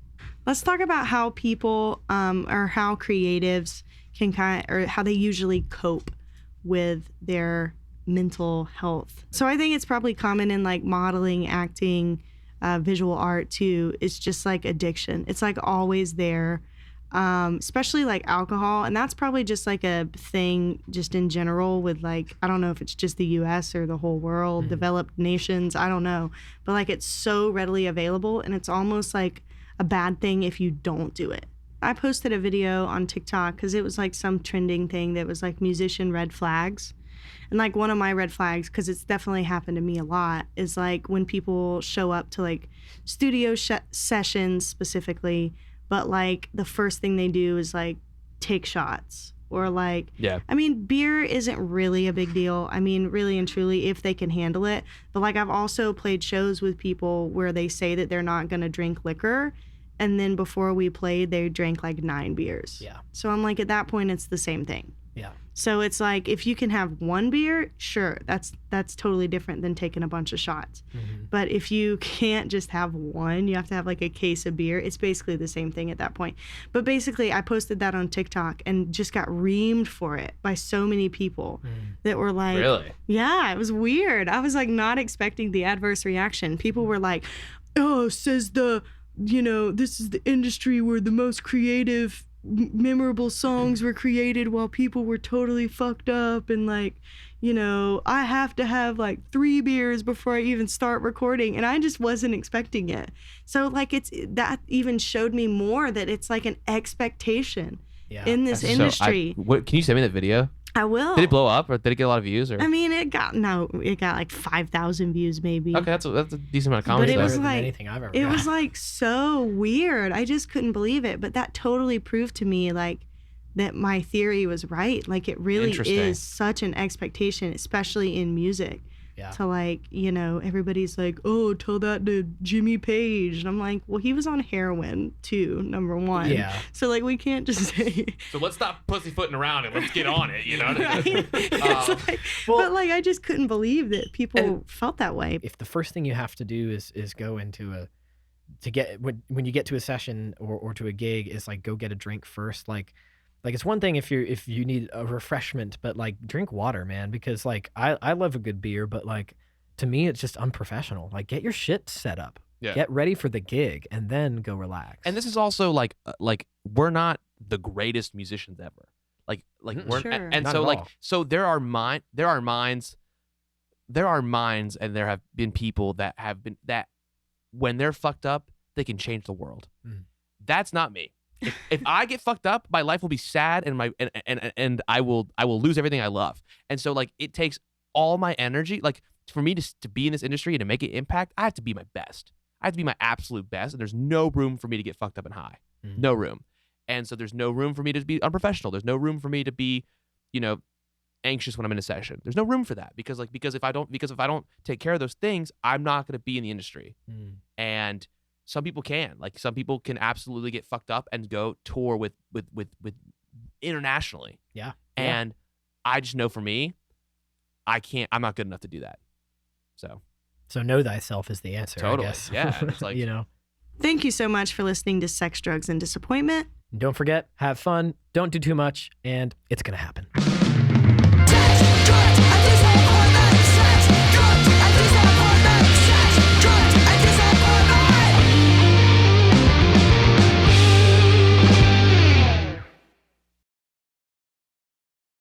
Let's talk about how people or how creatives can or how they usually cope with their mental health. So I think it's probably common in like modeling, acting, visual art too. It's just like addiction. It's like always there, especially like alcohol. And that's probably just like a thing just in general with like, I don't know if it's just the US or the whole world, developed nations, I don't know. But like it's so readily available and it's almost like a bad thing if you don't do it. I posted a video on TikTok because it was like some trending thing that was like musician red flags. And like one of my red flags, because it's definitely happened to me a lot, is like when people show up to like studio sessions specifically, but like the first thing they do is like take shots or like, I mean, beer isn't really a big deal. I mean, really and truly, if they can handle it. But like I've also played shows with people where they say that they're not going to drink liquor. And then before we played, they drank like 9 beers. Yeah. So I'm like, at that point, it's the same thing. Yeah. So it's like, if you can have 1 beer, sure, that's totally different than taking a bunch of shots. But if you can't just have 1, you have to have like a case of beer. It's basically the same thing at that point. But basically, I posted that on TikTok and just got reamed for it by so many people that were like, really? Yeah, it was weird. I was like not expecting the adverse reaction. People were like, oh, says this is the industry where the most creative, memorable songs were created while people were totally fucked up. And like, I have to have like 3 beers before I even start recording. And I just wasn't expecting it. So like that even showed me more that it's like an expectation in this industry. Can you send me that video? I will. Did it blow up or did it get a lot of views? Or? I mean, it got like 5,000 views maybe. Okay, that's a decent amount of comedy. But it was Better than like anything I've ever got. was like so weird. I just couldn't believe it. But that totally proved to me like that my theory was right. Like it really is such an expectation, especially in music. Yeah. To like, everybody's like, oh, tell that to Jimmy Page. And I'm like, well, he was on heroin too, number one. Yeah. So like, we can't just say. So let's stop pussyfooting around and let's get on it, Right? But like, I just couldn't believe that people felt that way. If the first thing you have to do is go into when you get to a session or to a gig is like go get a drink first, like it's one thing if you need a refreshment, but like drink water, man, because like I love a good beer, but like to me it's just unprofessional. Like get your shit set up, get ready for the gig, and then go relax. And this is also like we're not the greatest musicians ever. Like we're sure. and Not so at like all. so there are minds, and there have been people that when they're fucked up they can change the world. That's not me. If I get fucked up, my life will be sad and I will lose everything I love. And so like it takes all my energy. Like for me to be in this industry and to make an impact, I have to be my best. I have to be my absolute best. And there's no room for me to get fucked up and high. No room. And so there's no room for me to be unprofessional. There's no room for me to be, anxious when I'm in a session. There's no room for that because if I don't take care of those things, I'm not going to be in the industry. And some people can. Like some people can absolutely get fucked up and go tour with internationally. Yeah. And I just know for me, I can't. I'm not good enough to do that. So know thyself is the answer. Totally. I guess. Yeah. It's like Thank you so much for listening to Sex, Drugs, and Disappointment. And don't forget, have fun, don't do too much, and it's going to happen.